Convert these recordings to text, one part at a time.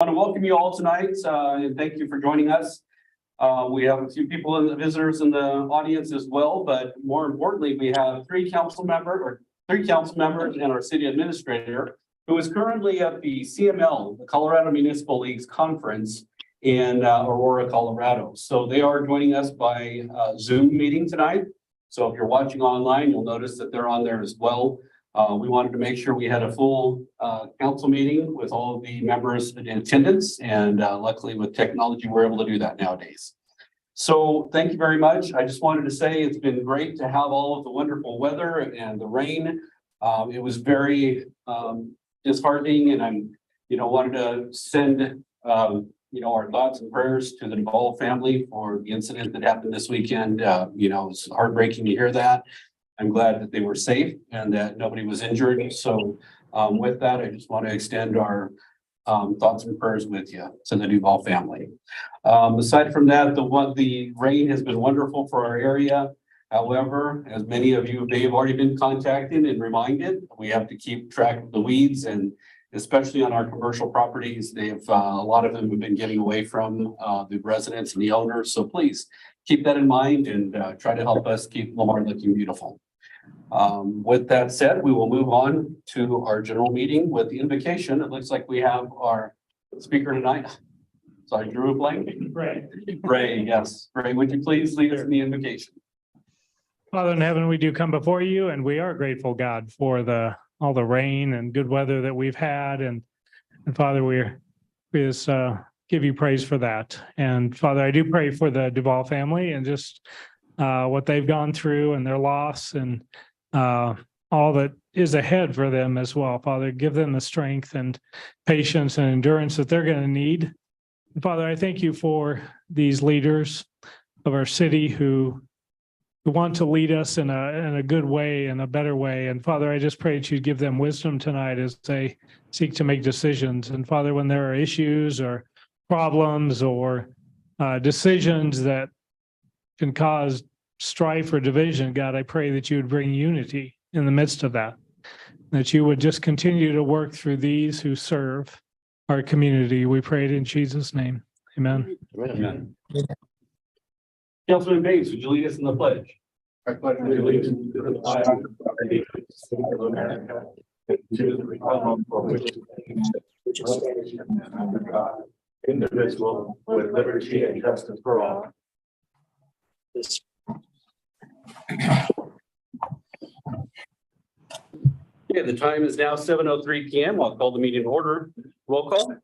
I want to welcome you all tonight, and thank you for joining us. We have a few people and visitors in the audience as well, but more importantly, we have three council members and our city administrator, who is currently at the CML, the Colorado Municipal League's conference in Aurora, Colorado. So they are joining us by Zoom meeting tonight. So if you're watching online, you'll notice that they're on there as well. We wanted to make sure we had a full council meeting with all of the members in attendance, and luckily with technology, we're able to do that nowadays. So thank you very much. I just wanted to say it's been great to have all of the wonderful weather and the rain. It was very disheartening, and I'm, wanted to send, our thoughts and prayers to the Duvall family for the incident that happened this weekend. It's heartbreaking to hear that. I'm glad that they were safe and that nobody was injured. So with that, I just want to extend our thoughts and prayers with you to the Duvall family. Aside from that, the rain has been wonderful for our area. However, as many of you may have already been contacted and reminded, we have to keep track of the weeds, and especially on our commercial properties, a lot of them have been getting away from the residents and the owners. So please keep that in mind and try to help us keep Lamar looking beautiful. With that said, we will move on to our general meeting with the invocation. It looks like we have our speaker tonight. Sorry, Drew blank. Ray, yes. Ray, would you please lead us in the invocation? Father in heaven, we do come before you, and we are grateful, God, for all the rain and good weather that we've had. And Father, we just give you praise for that. And Father, I do pray for the Duvall family and just what they've gone through and their loss and all that is ahead for them as well. Father, give them the strength and patience and endurance that they're going to need. And Father, I thank you for these leaders of our city who want to lead us in a good way, in a better way. And Father, I just pray that you give them wisdom tonight as they seek to make decisions. And Father, when there are issues or problems or decisions that can cause strife or division, God, I pray that you would bring unity in the midst of that you would just continue to work through these who serve our community. We pray it in Jesus' name. Amen. Amen. Councilman Bates, would you lead us in the pledge? I pledge allegiance to the flag of the United States of America, and to the republic for which it stands, under God, indivisible, with liberty and justice for all. Okay, the time is now 7:03 p.m. I'll call the meeting to order. Roll call.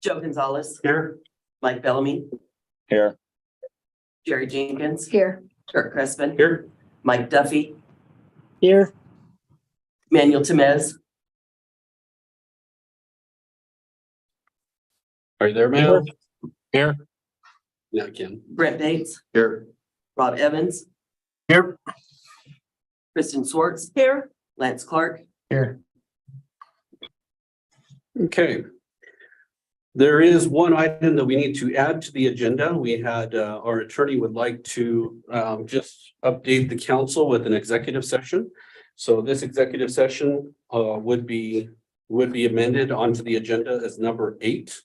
Joe Gonzalez. Here. Mike Bellamy. Here. Jerry Jenkins. Here. Kirk Crispin. Here. Mike Duffy. Here. Manuel Temez. Are you there, man? Here. Yeah, Kim. Brent Bates. Here. Rob Evans. Here. Kristen Swartz. Here. Lance Clark. Here. Okay. There is one item that we need to add to the agenda. We had our attorney would like to just update the council with an executive session. So this executive session would be amended onto the agenda as number 8.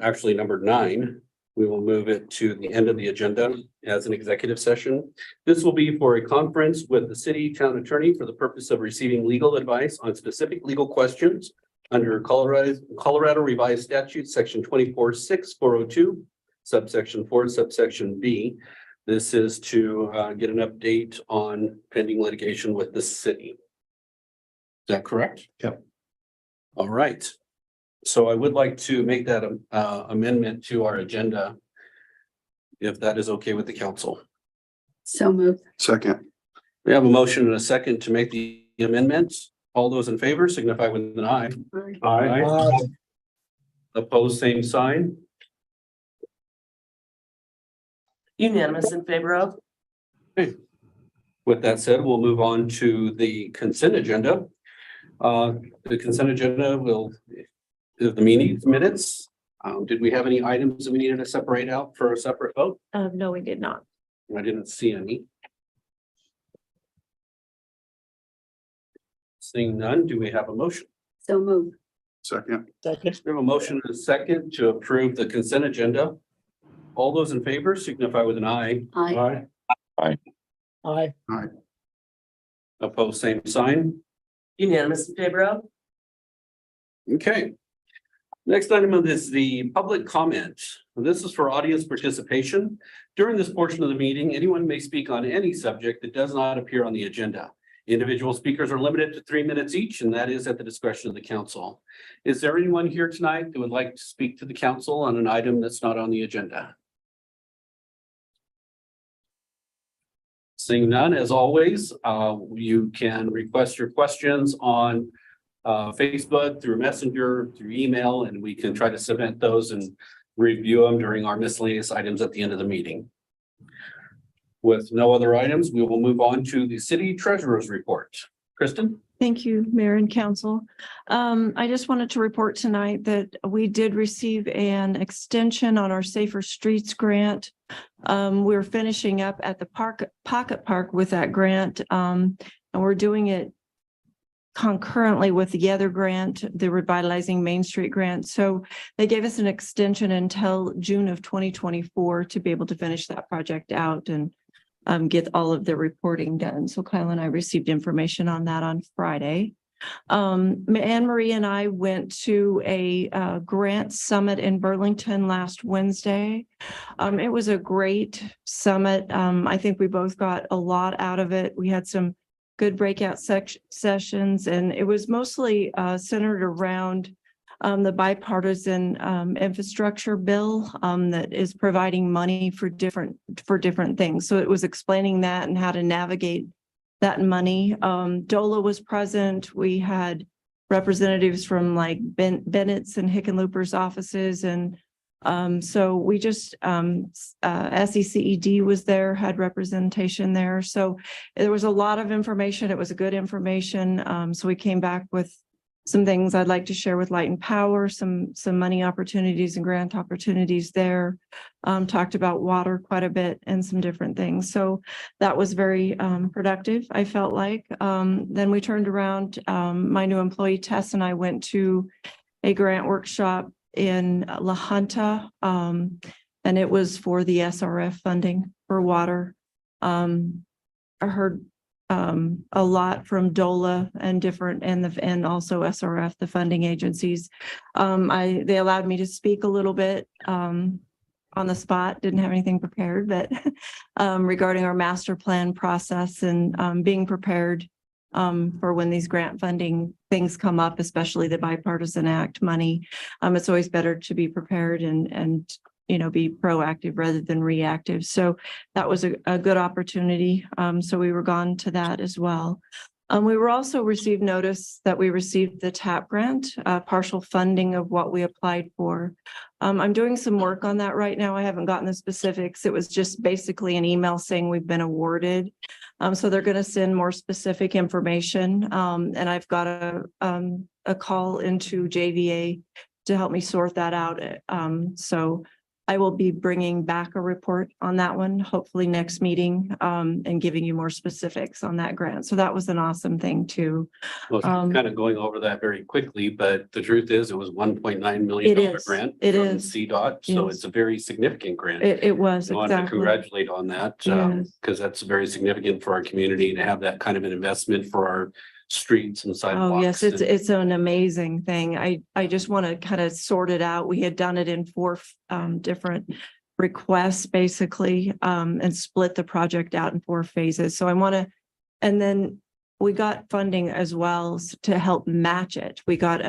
Actually, number 9. We will move it to the end of the agenda as an executive session. This will be for a conference with the city town attorney for the purpose of receiving legal advice on specific legal questions under Colorado Revised Statute, section 246402, subsection 4, subsection B. This is to get an update on pending litigation with the city. Is that correct? Yep. All right. So I would like to make that amendment to our agenda, if that is okay with the council. So moved. Second. We have a motion and a second to make the amendments. All those in favor signify with an aye. Aye. Opposed, same sign. Unanimous in favor of. With that said, we'll move on to the consent agenda. The consent agenda the meeting minutes. Did we have any items that we needed to separate out for a separate vote? No, we did not. I didn't see any. Seeing none, do we have a motion? So moved. Second. Second. We have a motion and a second to approve the consent agenda. All those in favor signify with an eye. Aye. Aye. Opposed, same sign. Unanimous in favor of? Okay. Next item is the public comment. This is for audience participation. During this portion of the meeting, anyone may speak on any subject that does not appear on the agenda. Individual speakers are limited to 3 minutes each, and that is at the discretion of the council. Is there anyone here tonight that would like to speak to the council on an item that's not on the agenda? Seeing none, as always, you can request your questions on Facebook, through Messenger, through email, and we can try to submit those and review them during our miscellaneous items at the end of the meeting. With no other items, we will move on to the city treasurer's report. Kristen? Thank you, Mayor and Council. I just wanted to report tonight that we did receive an extension on our Safer Streets grant. We're finishing up at the Pocket Park with that grant, and we're doing it concurrently with the other grant, the Revitalizing Main Street grant. So they gave us an extension until June of 2024 to be able to finish that project out and get all of the reporting done. So Kyle and I received information on that on Friday. Anne Marie and I went to a grant summit in Burlington last Wednesday. It was a great summit. I think we both got a lot out of it. We had some good breakout sessions, and it was mostly centered around the bipartisan infrastructure bill that is providing money for different things. So it was explaining that and how to navigate that money. DOLA was present. We had representatives from like Bennett's and Hickenlooper's offices, and so we just SECED was there, had representation there. So there was a lot of information. It was a good information. So we came back with some things I'd like to share with Light and Power, some money opportunities and grant opportunities there. Talked about water quite a bit and some different things. So that was very productive, I felt like. Then we turned around, my new employee Tess and I went to a grant workshop in La Junta, and it was for the SRF funding for water. I heard a lot from DOLA and different and also SRF, the funding agencies. They allowed me to speak a little bit on the spot, didn't have anything prepared, but regarding our master plan process and being prepared for when these grant funding things come up, especially the Bipartisan Act money. It's always better to be prepared and be proactive rather than reactive. So that was a good opportunity. So we were gone to that as well. We were also received notice that we received the TAP grant, partial funding of what we applied for. I'm doing some work on that right now. I haven't gotten the specifics. It was just basically an email saying we've been awarded. So they're going to send more specific information. And I've got a call into JVA to help me sort that out. So I will be bringing back a report on that one, hopefully next meeting, and giving you more specifics on that grant. So that was an awesome thing too. Well, kind of going over that very quickly, but the truth is it was $1.9 million It is. grant It from is. CDOT. So Yes. it's a very significant grant. It was I wanted to exactly. congratulate on that, Yes. because that's very significant for our community to have that kind of an investment for our streets and sidewalks. Oh, yes, it's an amazing thing. I just want to kind of sort it out. We had done it in 4 different requests, basically, and split the project out in 4 phases. So I want to, and then we got funding as well to help match it. We got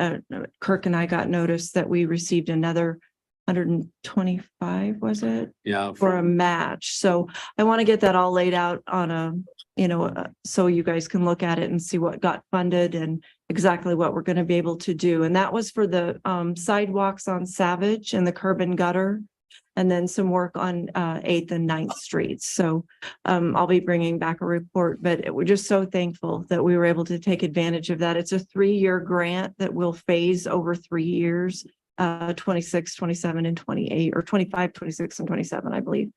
Kirk and I got notice that we received another 125, was it? Yeah. For a match. So I want to get that all laid out on a, so you guys can look at it and see what got funded and exactly what we're going to be able to do. And that was for the sidewalks on Savage and the curb and gutter, and then some work on 8th and 9th streets. So I'll be bringing back a report, but we're just so thankful that we were able to take advantage of that. It's a 3-year grant that will phase over 3 years, 26, 27, and 28, or 25, 26, and 27, I believe.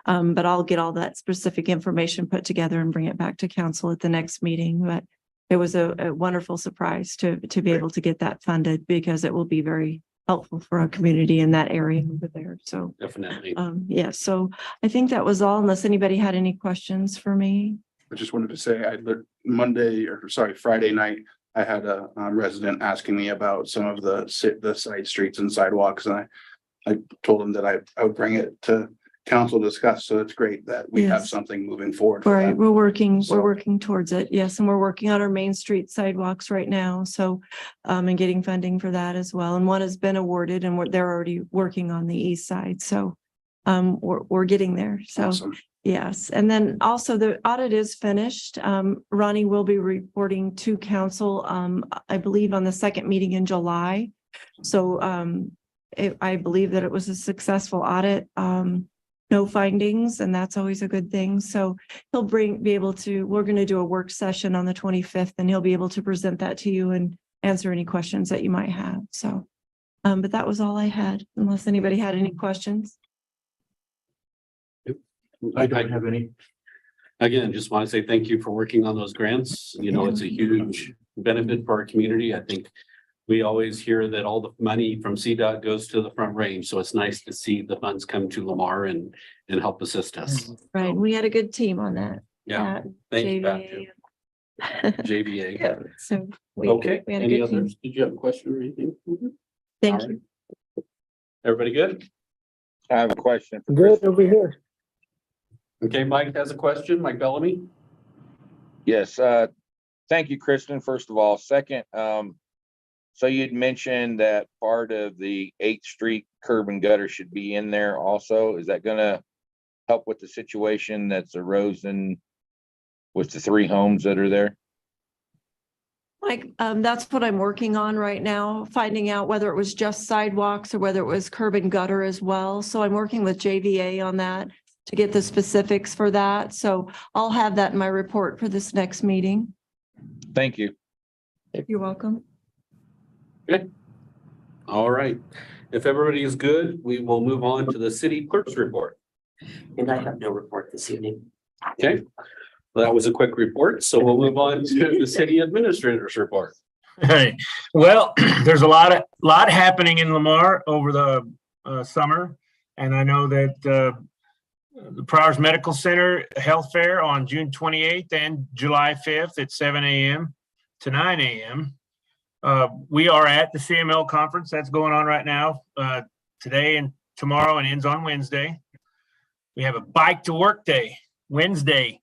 But I'll get all that specific information put together and bring it back to council at the next meeting. But it was a wonderful surprise to be able to get that funded because it will be very helpful for our community in that area over there. So, Definitely. yeah, so I think that was all unless anybody had any questions for me. I just wanted to say, Friday night, I had a resident asking me about some of the side streets and sidewalks, and I told him that I would bring it to council to discuss. So it's great that we have Yes. something moving forward. for Right, that. we're working So- towards it. Yes, and we're working on our Main Street sidewalks right now. So, and getting funding for that as well. And one has been awarded and they're already working on the east side. So, we're getting there. So, Awesome. yes. And then also the audit is finished. Ronnie will be reporting to council, I believe on the second meeting in July. So, I believe that it was a successful audit. No findings, and that's always a good thing. So he'll we're going to do a work session on the 25th, and he'll be able to present that to you and answer any questions that you might have. So, but that was all I had, unless anybody had any questions. I don't have any. Again, just want to say thank you for working on those grants. You know, it's a huge benefit for our community. I think we always hear that all the money from CDOT goes to the Front Range. So it's nice to see the funds come to Lamar and help assist us. Right. We had a good team on that. Yeah, thanks, Baptist. JVA. Yeah, so Okay, we had a any good team. others? Did you have a question or anything? Thank All you. right. Everybody good? I have a question. Good over here. Okay, Mike has a question. Mike Bellamy? Yes, thank you, Kristen, first of all. Second, so you'd mentioned that part of the 8th Street curb and gutter should be in there also. Is that gonna help with the situation that's arisen with the 3 homes that are there? Like, that's what I'm working on right now, finding out whether it was just sidewalks or whether it was curb and gutter as well. So I'm working with JVA on that to get the specifics for that. So I'll have that in my report for this next meeting. Thank you. You're welcome. All right. If everybody is good, we will move on to the city clerk's report. And I have no report this evening. Okay. That was a quick report, so we'll move on to the city administrator's report. Hey, well, there's a lot happening in Lamar over the summer. And I know that the Prowers Medical Center Health Fair on June 28th and July 5th at 7 a.m. to 9 a.m. We are at the CML conference that's going on right now, today and tomorrow, and ends on Wednesday. We have a bike to work day, Wednesday,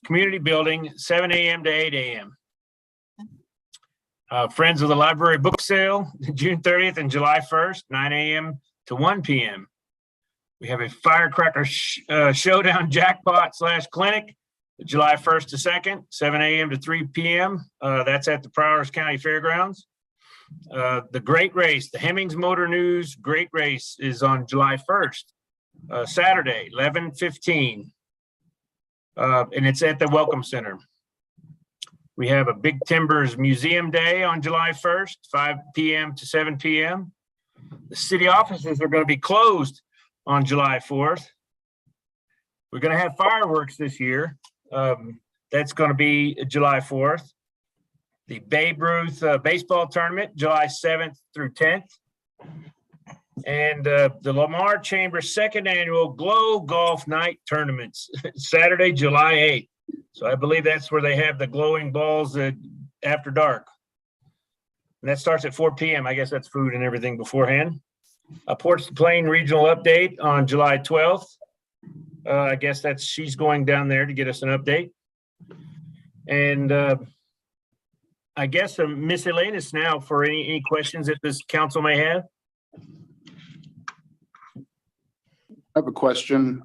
community building, 7 a.m. to 8 a.m. Friends of the Library book sale, June 30th and July 1st, 9 a.m. to 1 p.m. We have a firecracker showdown jackpot / clinic, July 1st to 2nd, 7 a.m. to 3 p.m. That's at the Prowers County Fairgrounds. The Great Race, the Hemmings Motor News Great Race is on July 1st, Saturday, 11:15. And it's at the Welcome Center. We have a Big Timbers Museum Day on July 1st, 5 p.m. to 7 p.m. The city offices are going to be closed on July 4th. We're going to have fireworks this year. That's going to be July 4th. The Babe Ruth baseball tournament, July 7th through 10th. And the Lamar Chamber 2nd annual Glow Golf Night tournaments, Saturday, July 8th. So I believe that's where they have the glowing balls after dark. And that starts at 4 p.m. I guess that's food and everything beforehand. A Ports Plain regional update on July 12th. I guess she's going down there to get us an update. And I guess miscellaneous now for any questions that this council may have. I have a question.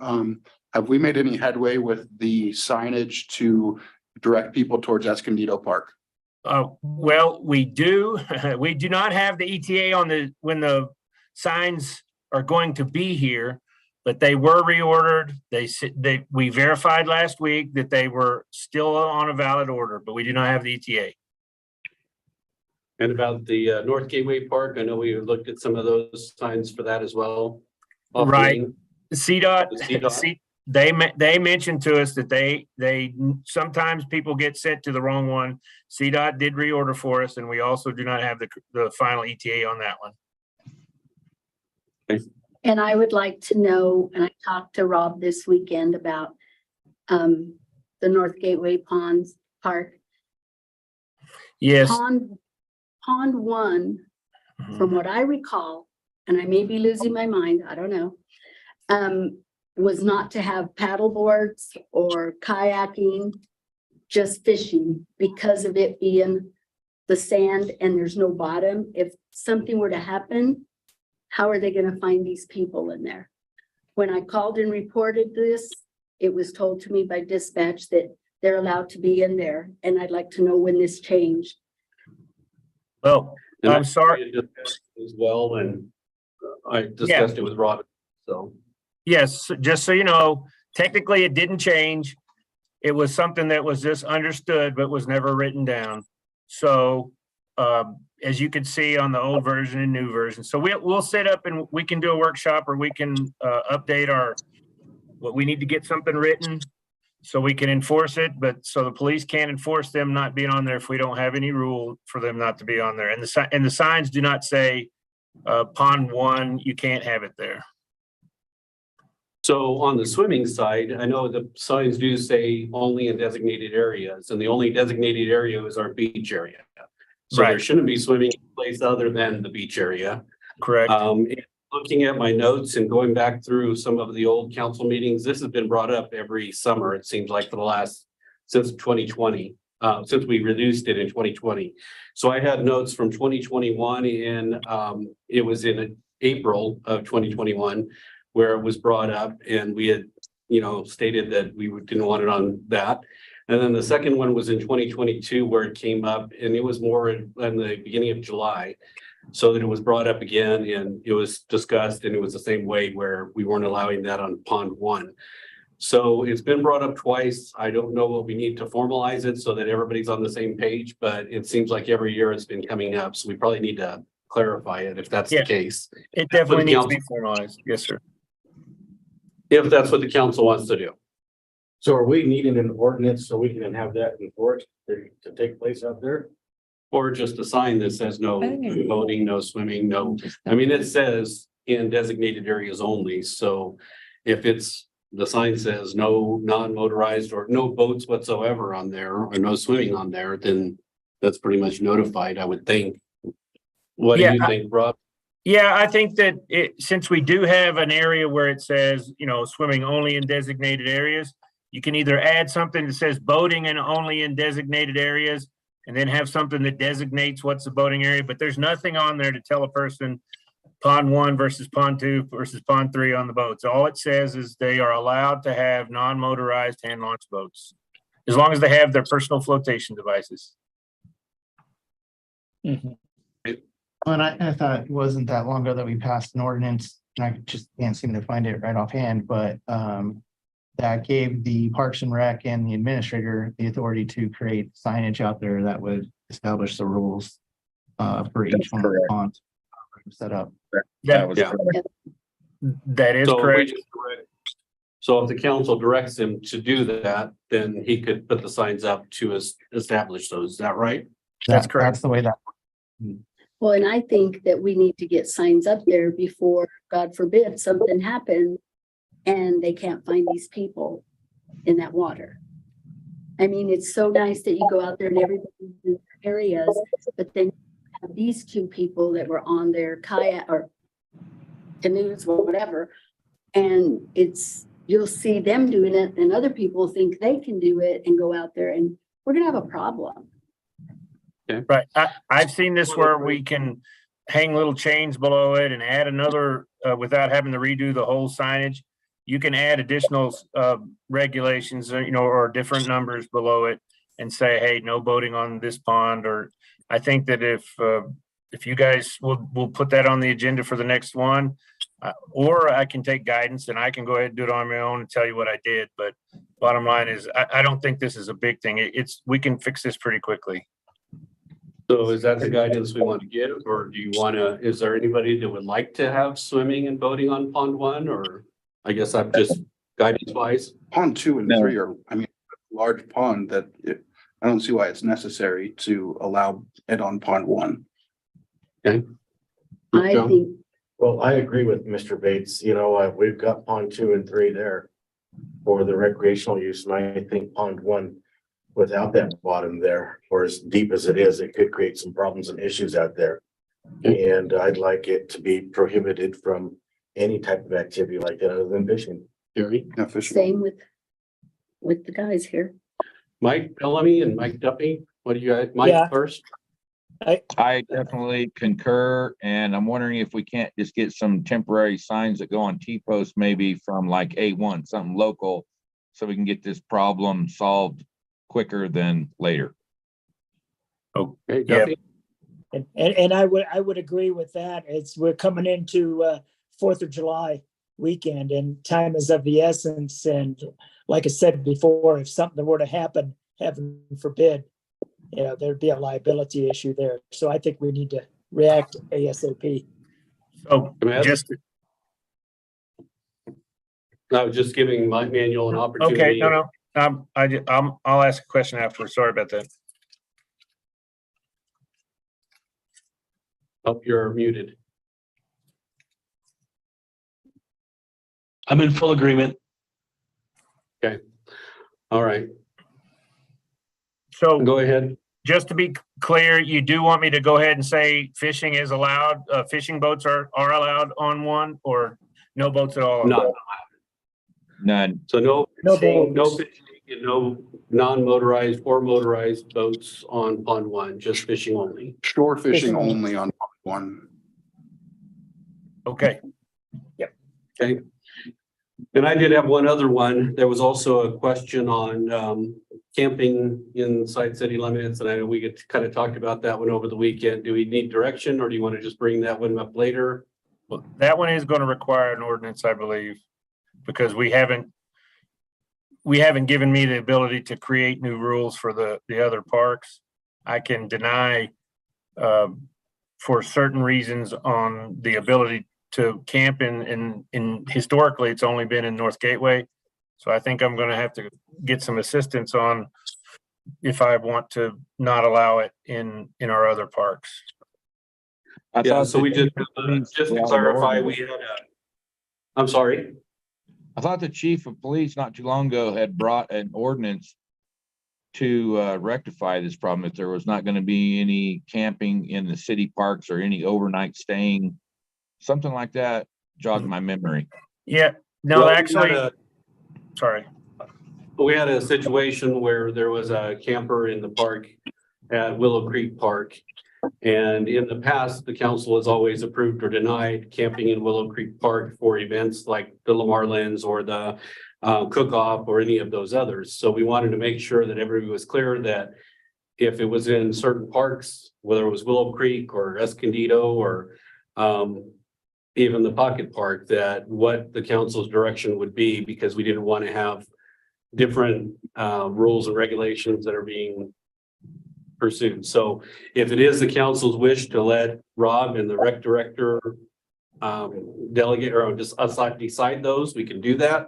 Have we made any headway with the signage to direct people towards Escondido Park? Well, we do. We do not have the ETA on when the signs are going to be here, but they were reordered. We verified last week that they were still on a valid order, but we do not have the ETA. And about the North Gateway Park, I know we looked at some of those signs for that as well. Right. The CDOT. they mentioned to us that they sometimes people get sent to the wrong one. CDOT did reorder for us, and we also do not have the final ETA on that one. And I would like to know, and I talked to Rob this weekend about the North Gateway Ponds Park. Yes. Pond 1, from what I recall, and I may be losing my mind, I don't know, was not to have paddle boards or kayaking, just fishing, because of it being the sand and there's no bottom. If something were to happen, how are they going to find these people in there? When I called and reported this, it was told to me by dispatch that they're allowed to be in there, and I'd like to know when this changed. Well, And I'm sorry. As well, and I discussed it with Robin, so. Yes, just so you know, technically it didn't change. It was something that was just understood, but was never written down. So, as you can see on the old version and new version. So we'll set up and we can do a workshop, or we can update what we need to get something written so we can enforce it, but so the police can't enforce them not being on there if we don't have any rule for them not to be on there. And the signs do not say Pond 1, you can't have it there. So on the swimming side, I know the signs do say only in designated areas, and the only designated area is our beach area. So there Right. shouldn't be swimming in a place other than the beach area. Correct. And looking at my notes and going back through some of the old council meetings, this has been brought up every summer, it seems like, for the last, since 2020, since we reduced it in 2020. So I had notes from 2021 and it was in April of 2021 where it was brought up, and we had, stated that we didn't want it on that. And then the second one was in 2022 where it came up, and it was more in the beginning of July. So that it was brought up again and it was discussed, and it was the same way where we weren't allowing that on Pond 1. So it's been brought up twice. I don't know what we need to formalize it so that everybody's on the same page, but it seems like every year it's been coming up. So we probably need to clarify it if that's Yeah. the case. It definitely the needs to be council- formalized. Yes, sir. If that's what the council wants to do. So are we needing an ordinance so we can have that enforced to take place out there? Or just a sign that says no I think it's- boating, no swimming, no, I mean, it says in designated areas only, so. If the sign says no non-motorized or no boats whatsoever on there, or no swimming on there, then that's pretty much notified, I would think. What do Yeah, you think, Rob? Yeah, I think that since we do have an area where it says, swimming only in designated areas, you can either add something that says boating and only in designated areas, and then have something that designates what's the boating area, but there's nothing on there to tell a person Pond 1 versus Pond 2 versus Pond 3 on the boats. All it says is they are allowed to have non-motorized hand-launched boats, as long as they have their personal flotation devices. And I thought it wasn't that long ago that we passed an ordinance, and I just can't seem to find it right offhand, but that gave the Parks and Rec and the administrator the authority to create signage out there that would establish the rules for each one of the ponds set up. That was Yeah. correct. That is So if we correct. just direct- So if the council directs him to do that, then he could put the signs up to establish those, is that right? That's correct. That's the way that. Well, and I think that we need to get signs up there before, God forbid, something happens and they can't find these people in that water. I mean, it's so nice that you go out there and everybody's in their areas, but then you have these two people that were on their kayak or canoes or whatever. And you'll see them doing it and other people think they can do it and go out there, and we're gonna have a problem. Right. I've seen this where we can hang little chains below it and add another, without having to redo the whole signage. You can add additional regulations, or different numbers below it and say, hey, no boating on this pond. Or I think that if you guys will put that on the agenda for the next one, or I can take guidance and I can go ahead and do it on my own and tell you what I did. But bottom line is, I don't think this is a big thing. We can fix this pretty quickly. So is that the guidance we want to give, or is there anybody that would like to have swimming and boating on Pond 1, or I guess I'm just guidance wise? Pond 2 and No. 3 are, I mean, large pond that I don't see why it's necessary to allow it on pond 1. I Joe? think, Well, I agree with Mr. Bates. You know, we've got pond 2 and 3 there for the recreational use, and I think pond 1, without that bottom there, or as deep as it is, it could create some problems and issues out there. And I'd like it to be prohibited from any type of activity like that other than fishing. Gary, Yeah, fishing. same with the guys here. Mike Bellamy and Mike Duffy, what do you guys, Mike Yeah. first? I definitely concur, and I'm wondering if we can't just get some temporary signs that go on T-posts, maybe from like A1, something local, so we can get this problem solved quicker than later. Okay, Yeah. Duffy? And I would agree with that. We're coming into 4th of July weekend and time is of the essence. And like I said before, if something were to happen, heaven forbid, there'd be a liability issue there. So I think we need to react ASAP. So Matt? I was just giving Mike Manuel an opportunity. okay, no. I'll ask a question afterwards. Sorry about that. Oh, you're muted. I'm in full agreement. All right, So go ahead. just to be clear, you do want me to go ahead and say fishing is allowed, fishing boats are allowed on 1, or no boats at all? None. None. So no, No fishing, no boats. fishing, and no non-motorized or motorized boats on pond 1, just fishing only. Shore fishing Fishing. only on pond 1. Okay, Okay. And I did have one other one. There was also a question on camping inside city limits, and I know we get kind of talked about that one over the weekend. Do we need direction, or do you want to just bring that one up later? well, that one is going to require an ordinance, I believe, because we haven't given me the ability to create new rules for the other parks. I can deny for certain reasons on the ability to camp in historically, it's only been in North Gateway. So I think I'm going to have to get some assistance on if I want to not allow it in our other parks. I Yeah, thought so we the- just to clarify, we had I'm sorry. I thought the chief of police not too long ago had brought an ordinance to rectify this problem, if there was not going to be any camping in the city parks or any overnight staying, something like that jogged my memory. Yeah, no, Well, actually, sorry. We had a situation where there was a camper in the park at Willow Creek Park. And in the past, the council has always approved or denied camping in Willow Creek Park for events like the Lamar Lens or the cook-off or any of those others. So we wanted to make sure that everybody was clear that if it was in certain parks, whether it was Willow Creek or Escondido or even the Pocket Park, that what the council's direction would be, because we didn't want to have different rules and regulations that are being pursued. So if it is the council's wish to let Rob and the rec director delegate or just decide those, we can do that.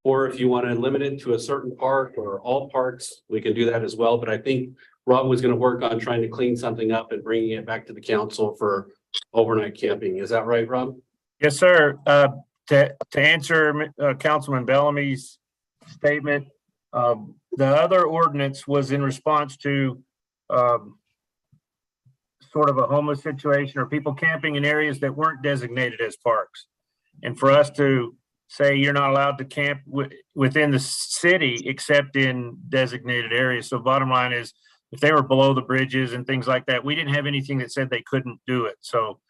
Or if you want to limit it to a certain park or all parks, we can do that as well. But I think Rob was going to work on trying to clean something up and bringing it back to the council for overnight camping. Is that right, Rob? Yes, sir. To answer Councilman Bellamy's statement, the other ordinance was in response to sort of a homeless situation or people camping in areas that weren't designated as parks. And for us to say you're not allowed to camp within the city except in designated areas. So bottom line is, if they were below the bridges and things like that, we didn't have anything that said they couldn't do it. So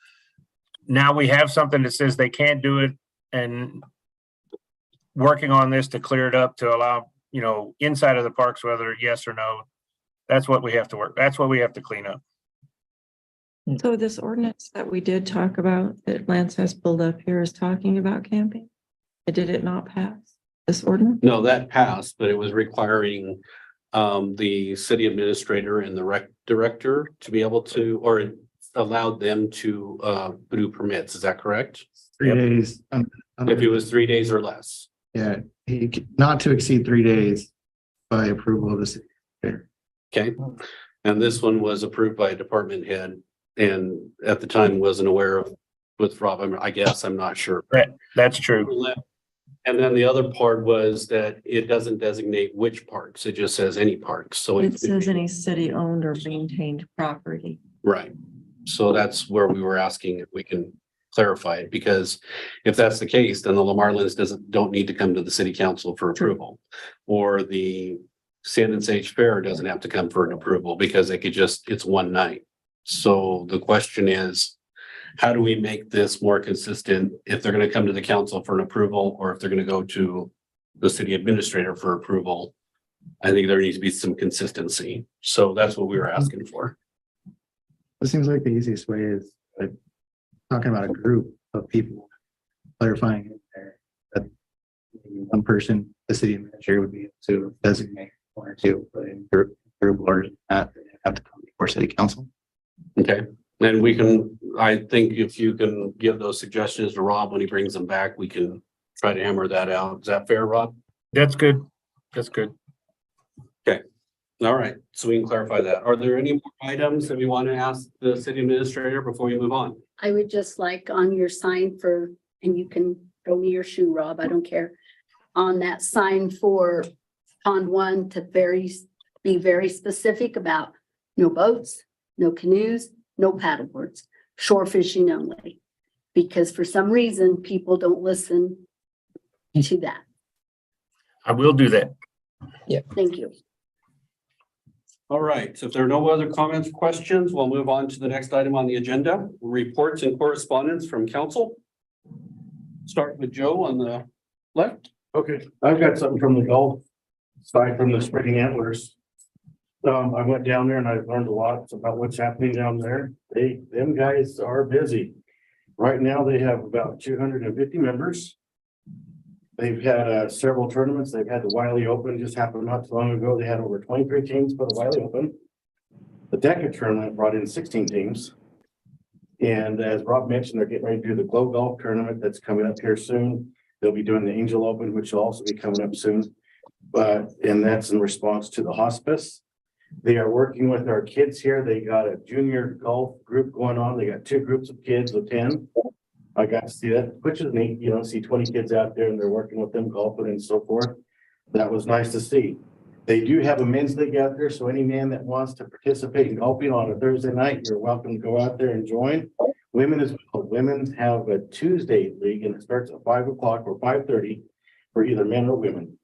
now we have something that says they can't do it, and working on this to clear it up to allow, inside of the parks, whether yes or no. That's what we have to work. That's what we have to clean up. So this ordinance that we did talk about, that Lance has pulled up here, is talking about camping? Did it not pass, this ordinance? No, that passed, but it was requiring the city administrator and the rec director to be able to, or it allowed them to do permits. Is that correct? 3 days. If it was 3 days or less. Yeah, not to exceed 3 days by approval of the city. Okay, and this one was approved by a department head and at the time wasn't aware of with Rob, I guess, I'm not sure. That's true. And then the other part was that it doesn't designate which parks, it just says any parks, so. It says any city-owned or maintained property. Right, so that's where we were asking if we can clarify it, because if that's the case, then the Lamarlands don't need to come to the city council for approval. Or the Sand Sage Fair doesn't have to come for an approval because they could just, it's one night. So the question is, how do we make this more consistent if they're gonna come to the council for an approval or if they're gonna go to the city administrator for approval? I think there needs to be some consistency. So that's what we were asking for. It seems like the easiest way is like talking about a group of people clarifying it there. That maybe one person, the city administrator would be able to designate one or two, but in group or not, they have to come before city council. Okay, and we can, I think if you can give those suggestions to Rob when he brings them back, we can try to hammer that out. Is that fair, Rob? That's good. That's good. All right, so we can clarify that. Are there any more items that we want to ask the city administrator before we move on? I would just like on your sign for, and you can throw me your shoe, Rob, I don't care. On that sign for Pond One to be very specific about no boats, no canoes, no paddleboards, shore fishing only. Because for some reason, people don't listen to that. I will do that. Thank you. All right, so if there are no other comments, or questions, we'll move on to the next item on the agenda, reports and correspondence from council. Start with Joe on the left. Okay, I've got something from the Gulf side from the Spreading Antlers. I went down there and I learned a lot about what's happening down there. Them guys are busy. Right now, they have about 250 members. They've had several tournaments. They've had the Wiley Open just happened not too long ago. They had over 23 teams for the Wiley Open. The DECA tournament brought in 16 teams. And as Rob mentioned, they're getting ready to do the Glow Golf tournament that's coming up here soon. They'll be doing the Angel Open, which will also be coming up soon. And that's in response to the hospice. They are working with our kids here. They got a junior golf group going on. They got 2 groups of kids of 10. I got to see that, which is neat, see 20 kids out there and they're working with them golfing and so forth. That was nice to see. They do have a men's league out there, so any man that wants to participate in golfing on a Thursday night, you're welcome to go out there and join. Women as well. Women have a Tuesday league and it starts at 5 o'clock or 5:30 for either men or women.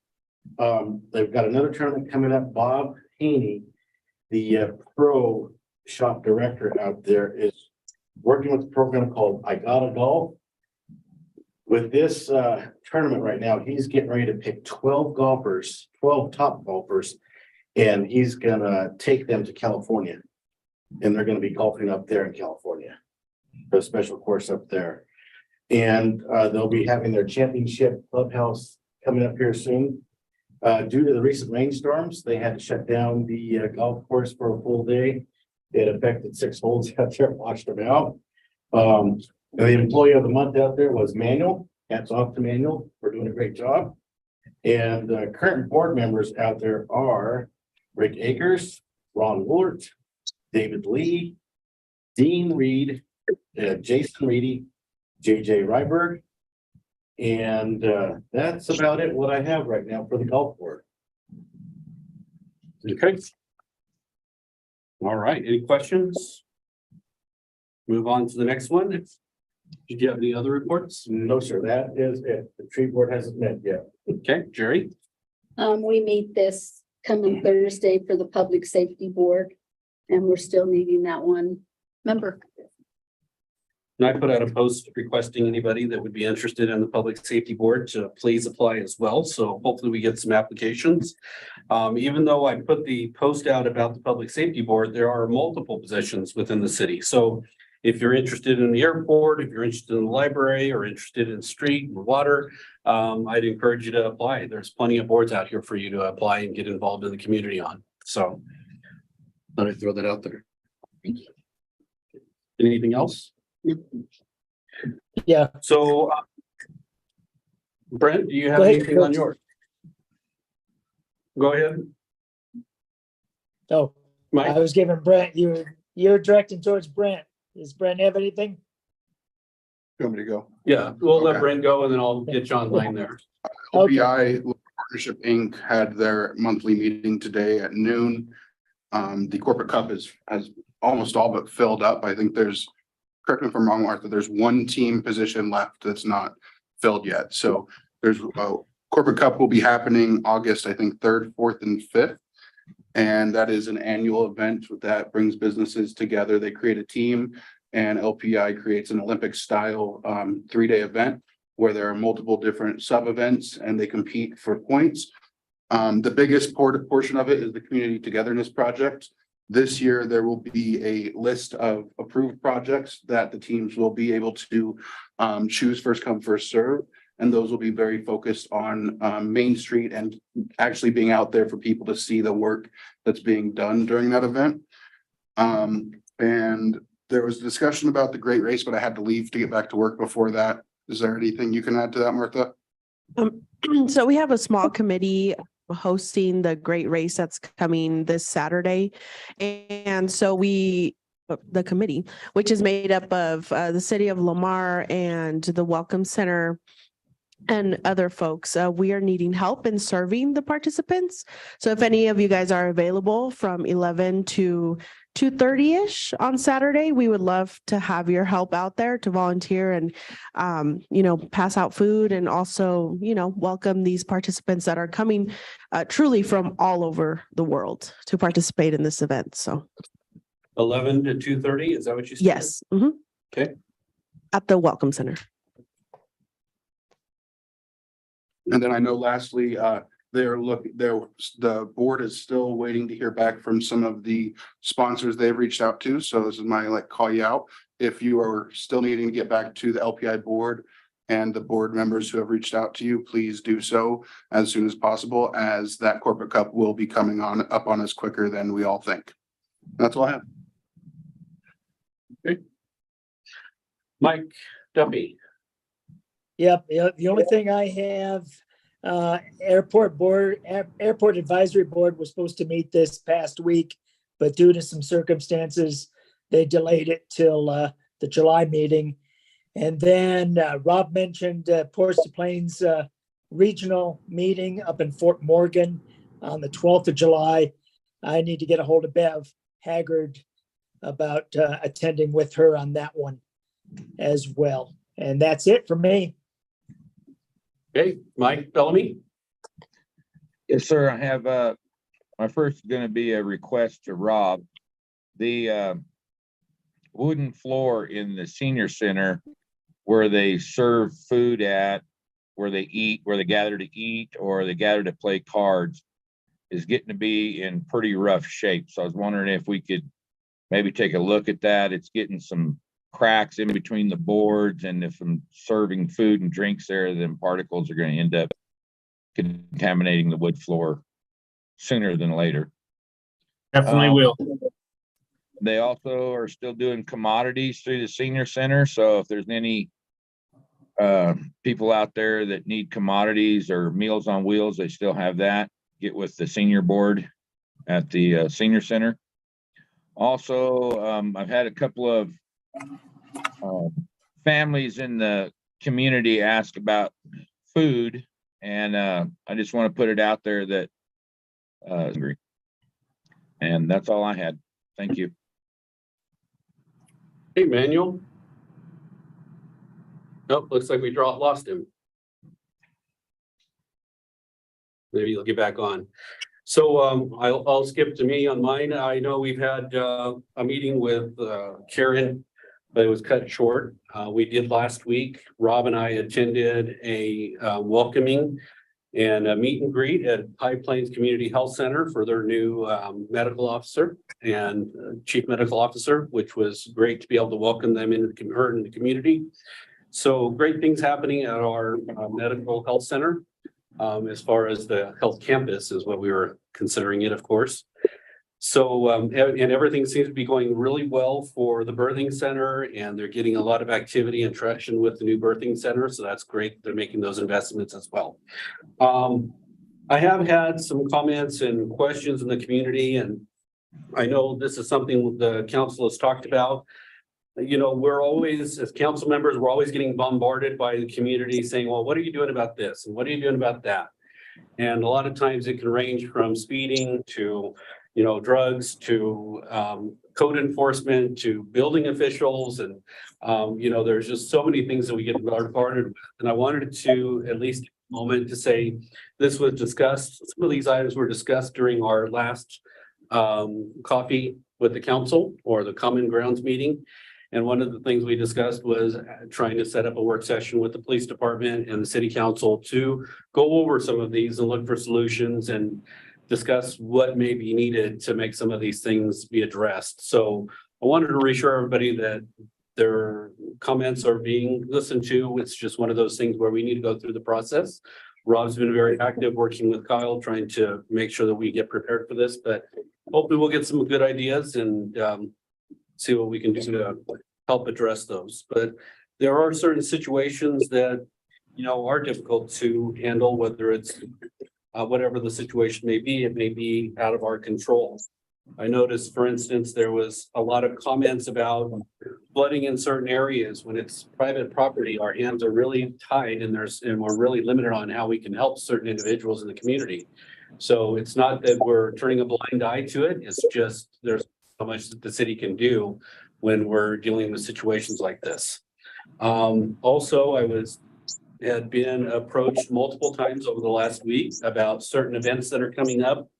They've got another tournament coming up. Bob Haney, the pro shop director out there, is working with a program called I Gotta Golf. With this tournament right now, he's getting ready to pick 12 golfers, 12 top golfers, and he's gonna take them to California. And they're gonna be golfing up there in California, for a special course up there. And they'll be having their championship clubhouse coming up here soon. Due to the recent rainstorms, they had to shut down the golf course for a full day. It affected 6 holes out there, washed them out. And the employee of the month out there was Manuel. Hats off to Manuel for doing a great job. And the current board members out there are Rick Akers, Ron Woolert, David Lee, Dean Reed, Jason Reedy, JJ Ryberg. And that's about it, what I have right now for the golf board. Okay. All right, any questions? Move on to the next one. Did you have any other reports? No, sir, that is it. The tree board hasn't met yet. Okay, Jerry? We meet this coming Thursday for the Public Safety Board, and we're still needing that one member. And I put out a post requesting anybody that would be interested in the Public Safety Board to please apply as well. So hopefully we get some applications. Even though I put the post out about the Public Safety Board, there are multiple positions within the city. So if you're interested in the airport, if you're interested in the library or interested in street or water, I'd encourage you to apply. There's plenty of boards out here for you to apply and get involved in the community on. So thought I'd throw that out there. Thank you. Anything else? Yeah, So Brent, do you have Go ahead, anything on Coach. yours? Go ahead, Oh, I Mike. was giving Brent, you're directing towards Brent. Does Brent have anything? You want me to go? Yeah, we'll let Okay. Brent go and then I'll get you online there. Okay. LPI Partnership Inc. had their monthly meeting today at noon. The corporate cup has almost all but filled up. I think there's, correct me if I'm wrong, Martha, there's one team position left that's not filled yet. So there's a corporate cup will be happening August, I think, 3rd, 4th, and 5th. And that is an annual event that brings businesses together. They create a team, and LPI creates an Olympic style 3-day event where there are multiple different sub events and they compete for points. The biggest portion of it is the Community Togetherness Project. This year, there will be a list of approved projects that the teams will be able to choose first come, first serve. And those will be very focused on Main Street and actually being out there for people to see the work that's being done during that event. And there was discussion about the Great Race, but I had to leave to get back to work before that. Is there anything you can add to that, Martha? So we have a small committee hosting the Great Race that's coming this Saturday. And so the committee, which is made up of the city of Lamar and the Welcome Center and other folks, we are needing help in serving the participants. So if any of you guys are available from 11 to 2:30-ish on Saturday, we would love to have your help out there to volunteer and, pass out food and also, welcome these participants that are coming truly from all over the world to participate in this event. So 11 to 2:30, is that what you said? yes. Mhm. Okay. At the Welcome Center. And then I know lastly, the board is still waiting to hear back from some of the sponsors they've reached out to. So this is my call you out. If you are still needing to get back to the LPI board and the board members who have reached out to you, please do so as soon as possible, as that corporate cup will be coming up on us quicker than we all think. That's all I have. Okay. Mike Duffy. Yep, the only thing I have, airport advisory board was supposed to meet this past week, but due to some circumstances, they delayed it till the July meeting. And then Rob mentioned Ports to Plains regional meeting up in Fort Morgan on the 12th of July. I need to get a hold of Bev Haggard about attending with her on that one as well. And that's it for me. Okay, Mike Bellamy. Yes, sir. I have, my first is gonna be a request to Rob. The wooden floor in the senior center where they serve food at, where they eat, where they gather to eat, or they gather to play cards, is getting to be in pretty rough shape. So I was wondering if we could maybe take a look at that. It's getting some cracks in between the boards, and if I'm serving food and drinks there, then particles are going to end up contaminating the wood floor sooner than later. Definitely will. They also are still doing commodities through the senior center. So if there's any people out there that need commodities or Meals on Wheels, they still have that. Get with the senior board at the senior center. Also, I've had a couple of families in the community ask about food, and I just want to put it out there that and that's all I had. Thank you. Hey, Manuel. Nope, looks like we lost him. Maybe he'll get back on. So I'll skip to me on mine. I know we've had a meeting with Karen, but it was cut short. We did last week. Rob and I attended a welcoming and a meet and greet at High Plains Community Health Center for their new medical officer and chief medical officer, which was great to be able to welcome them into her in the community. So great things happening at our medical health center. As far as the health campus is what we were considering it, of course. So, and everything seems to be going really well for the birthing center, and they're getting a lot of activity and traction with the new birthing center. So that's great. They're making those investments as well. I have had some comments and questions in the community, and I know this is something the council has talked about. You know, we're always, as council members, we're always getting bombarded by the community saying, well, what are you doing about this? And what are you doing about that? And a lot of times it can range from speeding to, you know, drugs to code enforcement to building officials. And, you know, there's just so many things that we get bombarded with. And I wanted to at least take a moment to say this was discussed. Some of these items were discussed during our last coffee with the council or the Common Grounds meeting. And one of the things we discussed was trying to set up a work session with the police department and the city council to go over some of these and look for solutions and discuss what may be needed to make some of these things be addressed. So I wanted to reassure everybody that their comments are being listened to. It's just one of those things where we need to go through the process. Rob's been very active working with Kyle, trying to make sure that we get prepared for this, but hopefully we'll get some good ideas and see what we can do to help address those. But there are certain situations that, you know, are difficult to handle, whether it's whatever the situation may be, it may be out of our control. I noticed, for instance, there was a lot of comments about flooding in certain areas. When it's private property, our hands are really tied and we're really limited on how we can help certain individuals in the community. So it's not that we're turning a blind eye to it. It's just there's so much that the city can do when we're dealing with situations like this. Also, had been approached multiple times over the last week about certain events that are coming up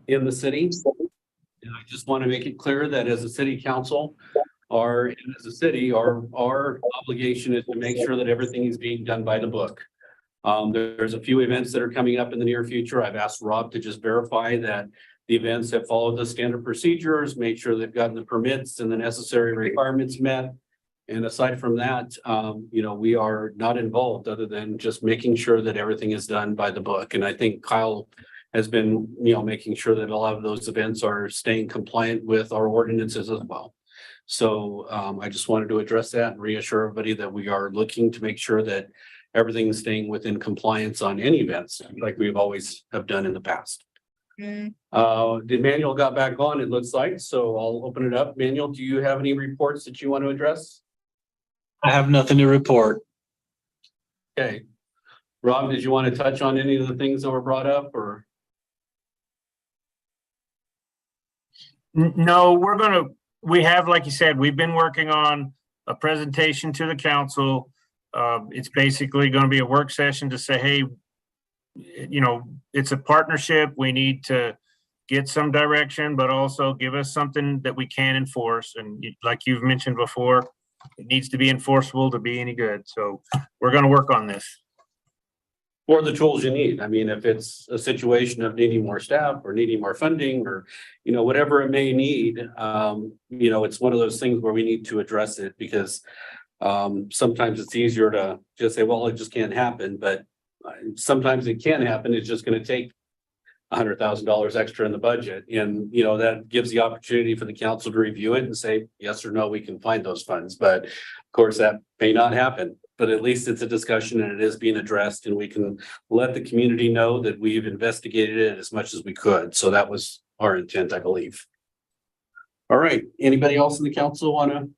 in the city. And I just want to make it clear that as a city council, and as a city, our obligation is to make sure that everything is being done by the book. There's a few events that are coming up in the near future. I've asked Rob to just verify that the events have followed the standard procedures, made sure they've gotten the permits and the necessary requirements met. And aside from that, you know, we are not involved other than just making sure that everything is done by the book. And I think Kyle has been, you know, making sure that a lot of those events are staying compliant with our ordinances as well. So I just wanted to address that and reassure everybody that we are looking to make sure that everything is staying within compliance on any events like we've always have done in the past. Did Manuel got back on, it looks like, so I'll open it up. Manuel, do you have any reports that you want to address? I have nothing to report. Okay. Rob, did you want to touch on any of the things that were brought up or? No, we have, like you said, we've been working on a presentation to the council. It's basically going to be a work session to say, hey, you know, it's a partnership. We need to get some direction, but also give us something that we can enforce. And like you've mentioned before, it needs to be enforceable to be any good. So we're going to work on this. Or the tools you need. I mean, if it's a situation of needing more staff or needing more funding or, you know, whatever it may need, you know, it's one of those things where we need to address it because sometimes it's easier to just say, well, it just can't happen. But sometimes it can happen. It's just going to take $100,000 extra in the budget. And, you know, that gives the opportunity for the council to review it and say, yes or no, we can find those funds. But of course, that may not happen. But at least it's a discussion and it is being addressed and we can let the community know that we've investigated it as much as we could. So that was our intent, I believe. All right. Anybody else in the council want to,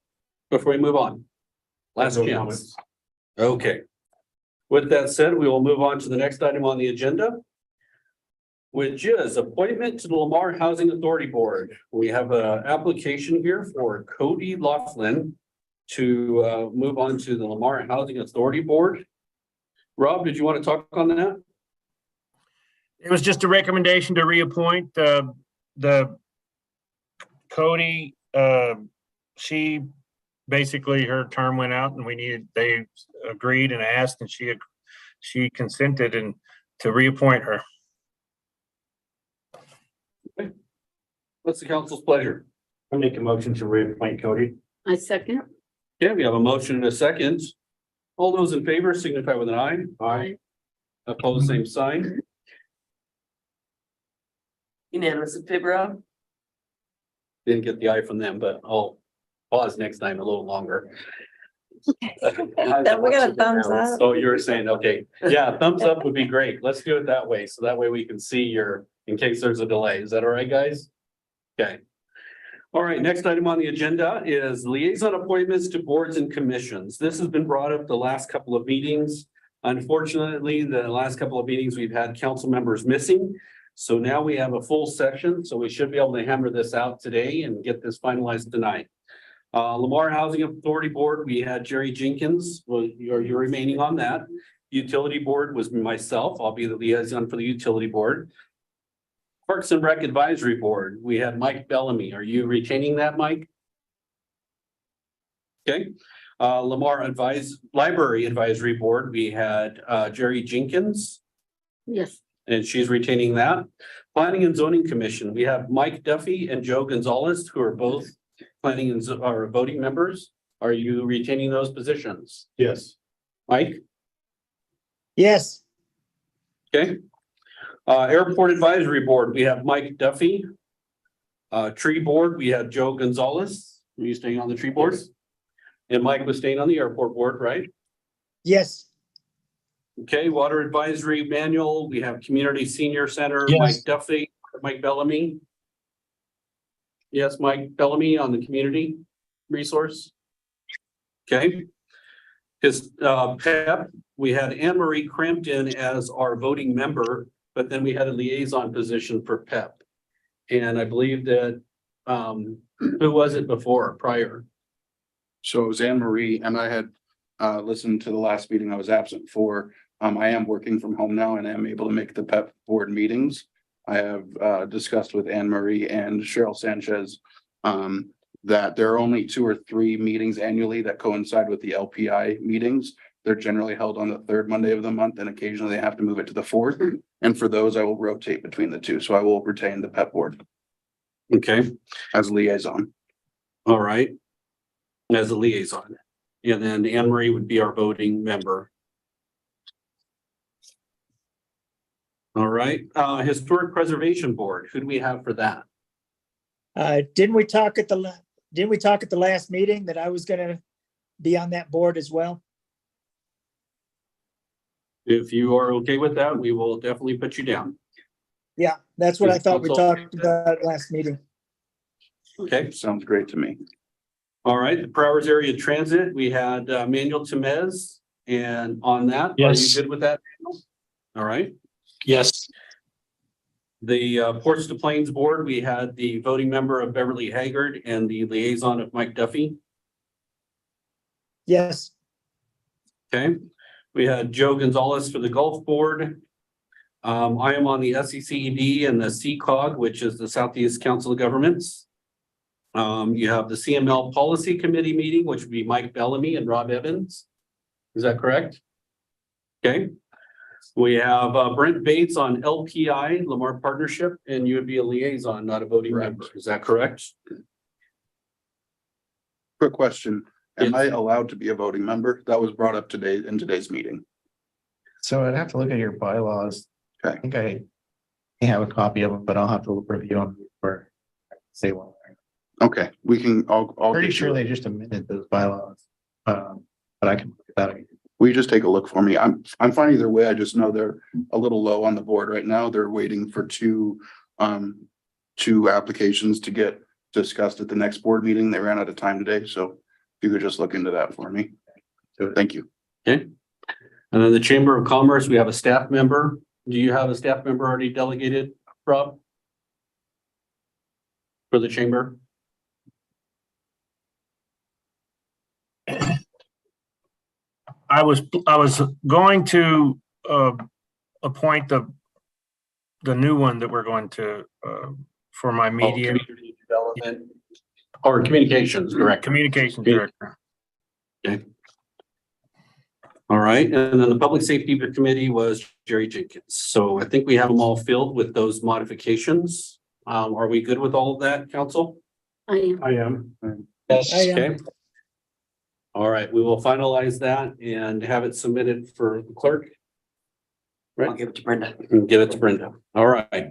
before we move on? Last chance. Okay. With that said, we will move on to the next item on the agenda, which is appointment to the Lamar Housing Authority Board. We have an application here for Cody Laughlin to move on to the Lamar Housing Authority Board. Rob, did you want to talk on that? It was just a recommendation to reappoint the Cody. She basically, her term went out and they agreed and asked and she consented and to reappoint her. Okay. What's the council's pleasure? I make a motion to reappoint Cody. I second. Okay, we have a motion and a second. All those in favor signify with an eye. Aye. Opposed, same sign. Unanimous in favor of? Didn't get the eye from them, but I'll pause next time a little longer. Then we got a thumbs up. So you were saying, okay, yeah, thumbs up would be great. Let's do it that way. So that way we can see your, in case there's a delay. Is that all right, guys? Okay. All right, next item on the agenda is liaison appointments to boards and commissions. This has been brought up the last couple of meetings. Unfortunately, the last couple of meetings, we've had council members missing. So now we have a full session, so we should be able to hammer this out today and get this finalized tonight. Lamar Housing Authority Board, we had Jerry Jenkins. Well, you're remaining on that. Utility Board was myself. I'll be the liaison for the Utility Board. Parks and Rec Advisory Board, we had Mike Bellamy. Are you retaining that, Mike? Okay. Library Advisory Board, we had Jerry Jenkins, Yes. and she's retaining that. Planning and Zoning Commission, we have Mike Duffy and Joe Gonzalez, who are both planning and are voting members. Are you retaining those positions? Yes. Mike? Yes, Okay. Airport Advisory Board, we have Mike Duffy. Tree Board, we have Joe Gonzalez. Are you staying on the tree board? And Mike was staying on the airport board, right? yes, Okay, Water Advisory Manual, we have Community Senior Center, Yes. Mike Duffy, Mike Bellamy. Yes, Mike Bellamy on the community resource. Okay. His PEP, we had Anne Marie Crampton as our voting member, but then we had a liaison position for PEP. And I believe that, who was it before, prior? So it was Anne Marie, and I had listened to the last meeting I was absent for. I am working from home now and am able to make the PEP board meetings. I have discussed with Anne Marie and Cheryl Sanchez that there are only 2 or 3 meetings annually that coincide with the LPI meetings. They're generally held on the 3rd Monday of the month, and occasionally they have to move it to the 4th. And for those, I will rotate between the 2. So I will retain the PEP board Okay, as liaison. all right. As a liaison. And then Anne Marie would be our voting member. All right, Historic Preservation Board, who do we have for that? didn't we talk at the last meeting that I was gonna be on that board as well? If you are okay with that, we will definitely put you down. Yeah, that's what I Is thought we council- talked about last meeting. Okay, Sounds great to me. all right, the Prowers Area Transit, we had Manuel Temez, and on that, are you Yes. good with that? All right, Yes. the Ports to Plains Board, we had the voting member of Beverly Haggard and the liaison of Mike Duffy. Yes, Okay, we had Joe Gonzalez for the Gulf Board. I am on the SECED and the CCOG, which is the Southeast Council of Governments. You have the CML Policy Committee meeting, which would be Mike Bellamy and Rob Evans. Is that correct? Okay. We have Brent Bates on LPI, Lamar Partnership, and you would be a liaison, not a voting member. Is that correct? Quick question. Am Yes. I allowed to be a voting member? That was brought up today in today's meeting. So I'd have to look at your bylaws. Okay. I think I have a copy of them, but I'll have to review them for say one. Okay, we can, I'll. Pretty get sure you- they just amended those bylaws. But I can look at that. Will you just take a look for me? I'm fine either way. I just know they're a little low on the board right now. They're waiting for two applications to get discussed at the next board meeting. They ran out of time today, so if you could just look into that for me. So thank you. Okay. And then the Chamber of Commerce, we have a staff member. Do you have a staff member already delegated, Rob? For the chamber? I was going to appoint the new one that we're going to for my media Community Development or Communications Director. communications director. All right, and then the Public Safety Committee was Jerry Jenkins. So I think we have them all filled with those modifications. Are we good with all of that, council? I am. I am. I am. Okay. All right, we will finalize that and have it submitted for the clerk. Right. I'll give it to Brenda. And give it to Brenda. All right.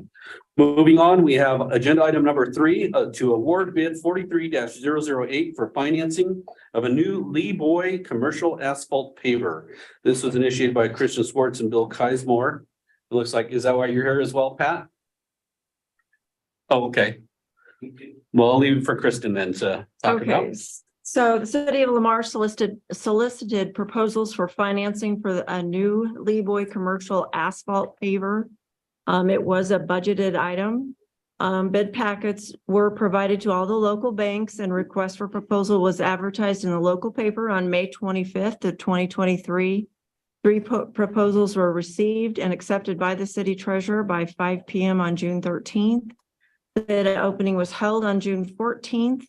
Moving on, we have agenda item number 3, to award bid 43-008 for financing of a new Lee Boy commercial asphalt paver. This was initiated by Christian Swartz and Bill Keismore. It looks like, is that why you're here as well, Pat? Oh, okay. Well, I'll leave it for Kristen then to talk about. Okay, so the city of Lamar solicited proposals for financing for a new Lee Boy commercial asphalt paver. It was a budgeted item. Bid packets were provided to all the local banks and request for proposal was advertised in the local paper on May 25th of 2023. 3 proposals were received and accepted by the city treasurer by 5 p.m. on June 13th. The bid opening was held on June 14th.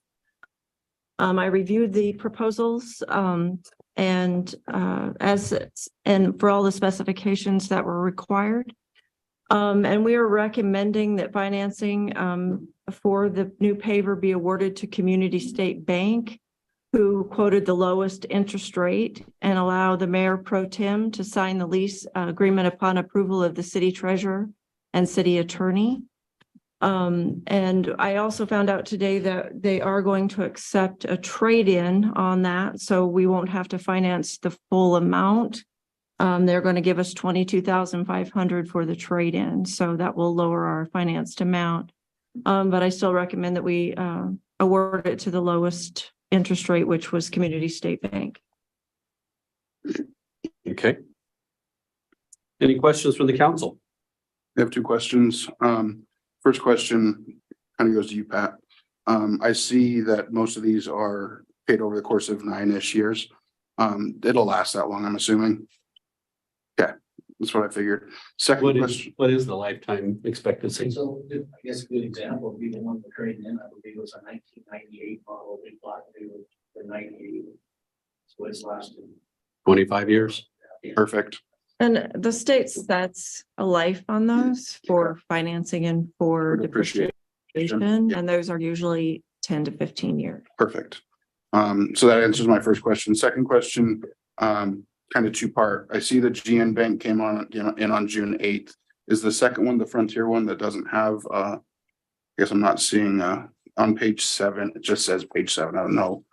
I reviewed the proposals and for all the specifications that were required. And we are recommending that financing for the new paver be awarded to Community State Bank, who quoted the lowest interest rate, and allow the mayor pro tem to sign the lease agreement upon approval of the city treasurer and city attorney. And I also found out today that they are going to accept a trade-in on that, so we won't have to finance the full amount. They're going to give us $22,500 for the trade-in, so that will lower our financed amount. But I still recommend that we award it to the lowest interest rate, which was Community State Bank. Okay. Any questions from the council? I have 2 questions. First question kind of goes to you, Pat. I see that most of these are paid over the course of 9-ish years. It'll last that long, I'm assuming. Okay, that's what I figured. Second question. What is the lifetime expectancy? So I guess a good example would be the one we're trading in. I believe it was a 1998 model. We bought it in 98. So it's lasted. 25 years. Perfect. And the state sets a life on those for financing and for Depreciation. depreciation, and those are usually 10 to 15 years. Perfect. So that answers my first question. Second question, kind of 2-part. I see the GN Bank came on in on June 8th. Is the second one the Frontier one that doesn't have, I guess I'm not seeing, on page 7, it just says page 7. I don't know.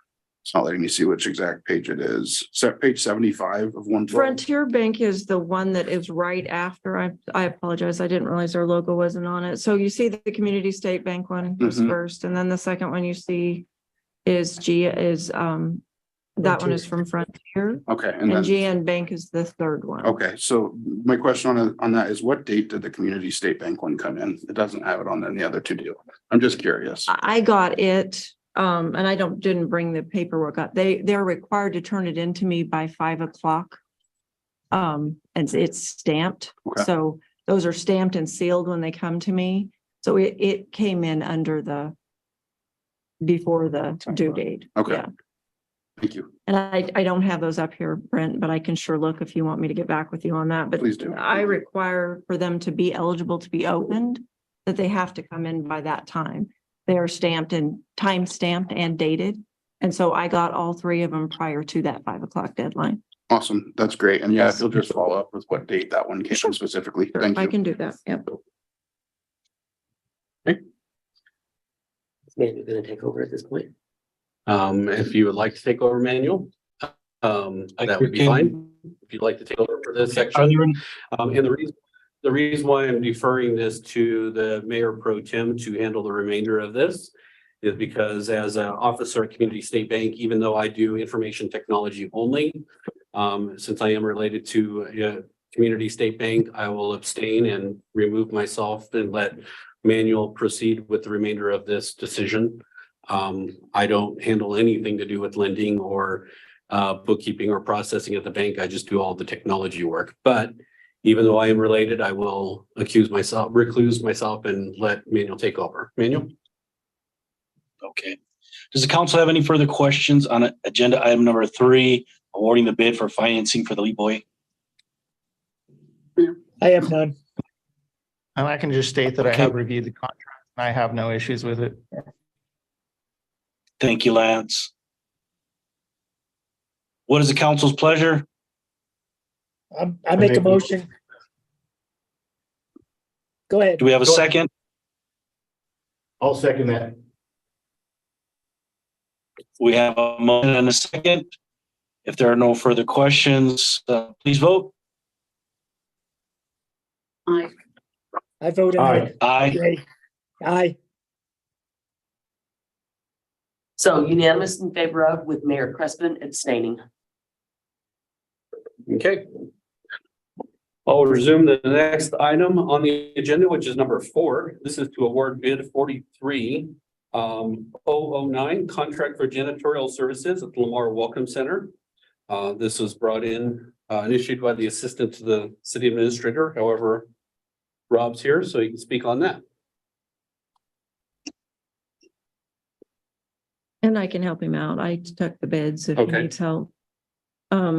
It's not letting me see which exact page it is. Page 75 of 112. Frontier Bank is the one that is right after. I apologize. I didn't realize their logo wasn't on it. So you see the Community State Bank one was first, and then the second one you see is that one is from Frontier. Okay. And then, GN Bank is the third one. okay. So my question on that is, what date did the Community State Bank one come in? It doesn't have it on any other 2 deal. I'm just curious. I got it, and I didn't bring the paperwork up. They're required to turn it into me by 5 o'clock. And it's stamped. Okay. So those are stamped and sealed when they come to me. So it came in before the due date. Okay. Yeah. Thank you. And I don't have those up here, Brent, but I can sure look if you want me to get back with you on that. But Please do. I require for them to be eligible to be opened, that they have to come in by that time. They are stamped and time stamped and dated. And so I got all 3 of them prior to that 5 o'clock deadline. Awesome. That's great. And yeah, if you'll just follow up with what date that one came in specifically. Thank I you. can do that. Yep. Is Manuel gonna take over at this point? If you would like to take over, Manuel, that would be fine. If you'd like to take over for this section. And the reason why I'm deferring this to the mayor pro tem to handle the remainder of this is because as an officer at Community State Bank, even though I do information technology only, since I am related to Community State Bank, I will abstain and remove myself and let Manuel proceed with the remainder of this decision. I don't handle anything to do with lending or bookkeeping or processing at the bank. I just do all the technology work. But even though I am related, I will recluse myself and let Manuel take over. Manuel? Okay. Does the council have any further questions on agenda item number 3, awarding the bid for financing for the Lee Boy? I have none. And I can just state that I have reviewed the contract and I have no issues with it. Thank you, Lance. What is the council's pleasure? I make a motion. Go ahead. Do we have a Go ahead. second? I'll second that. We have a motion and a second. If there are no further questions, please vote. Aye. I vote aye. Aye. Yay. Aye. So unanimous in favor of with Mayor Crespin abstaining. Okay. I'll resume the next item on the agenda, which is number 4. This is to award bid 43-009, contract for janitorial services at the Lamar Welcome Center. This was brought in, initiated by the assistant to the city administrator. However, Rob's here, so he can speak on that. And I can help him out. I took the bids if he Okay. needs help.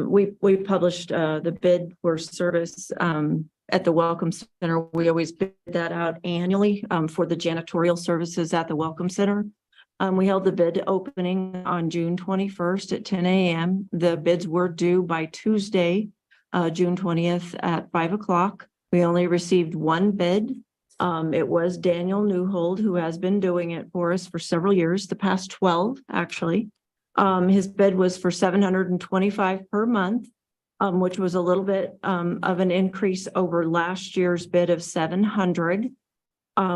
We published the bid for service at the Welcome Center. We always bid that out annually for the janitorial services at the Welcome Center. We held the bid opening on June 21st at 10 a.m. The bids were due by Tuesday, June 20th at 5 o'clock. We only received one bid. It was Daniel Newhold, who has been doing it for us for several years, the past 12, actually. His bid was for $725 per month, which was a little bit of an increase over last year's bid of $700,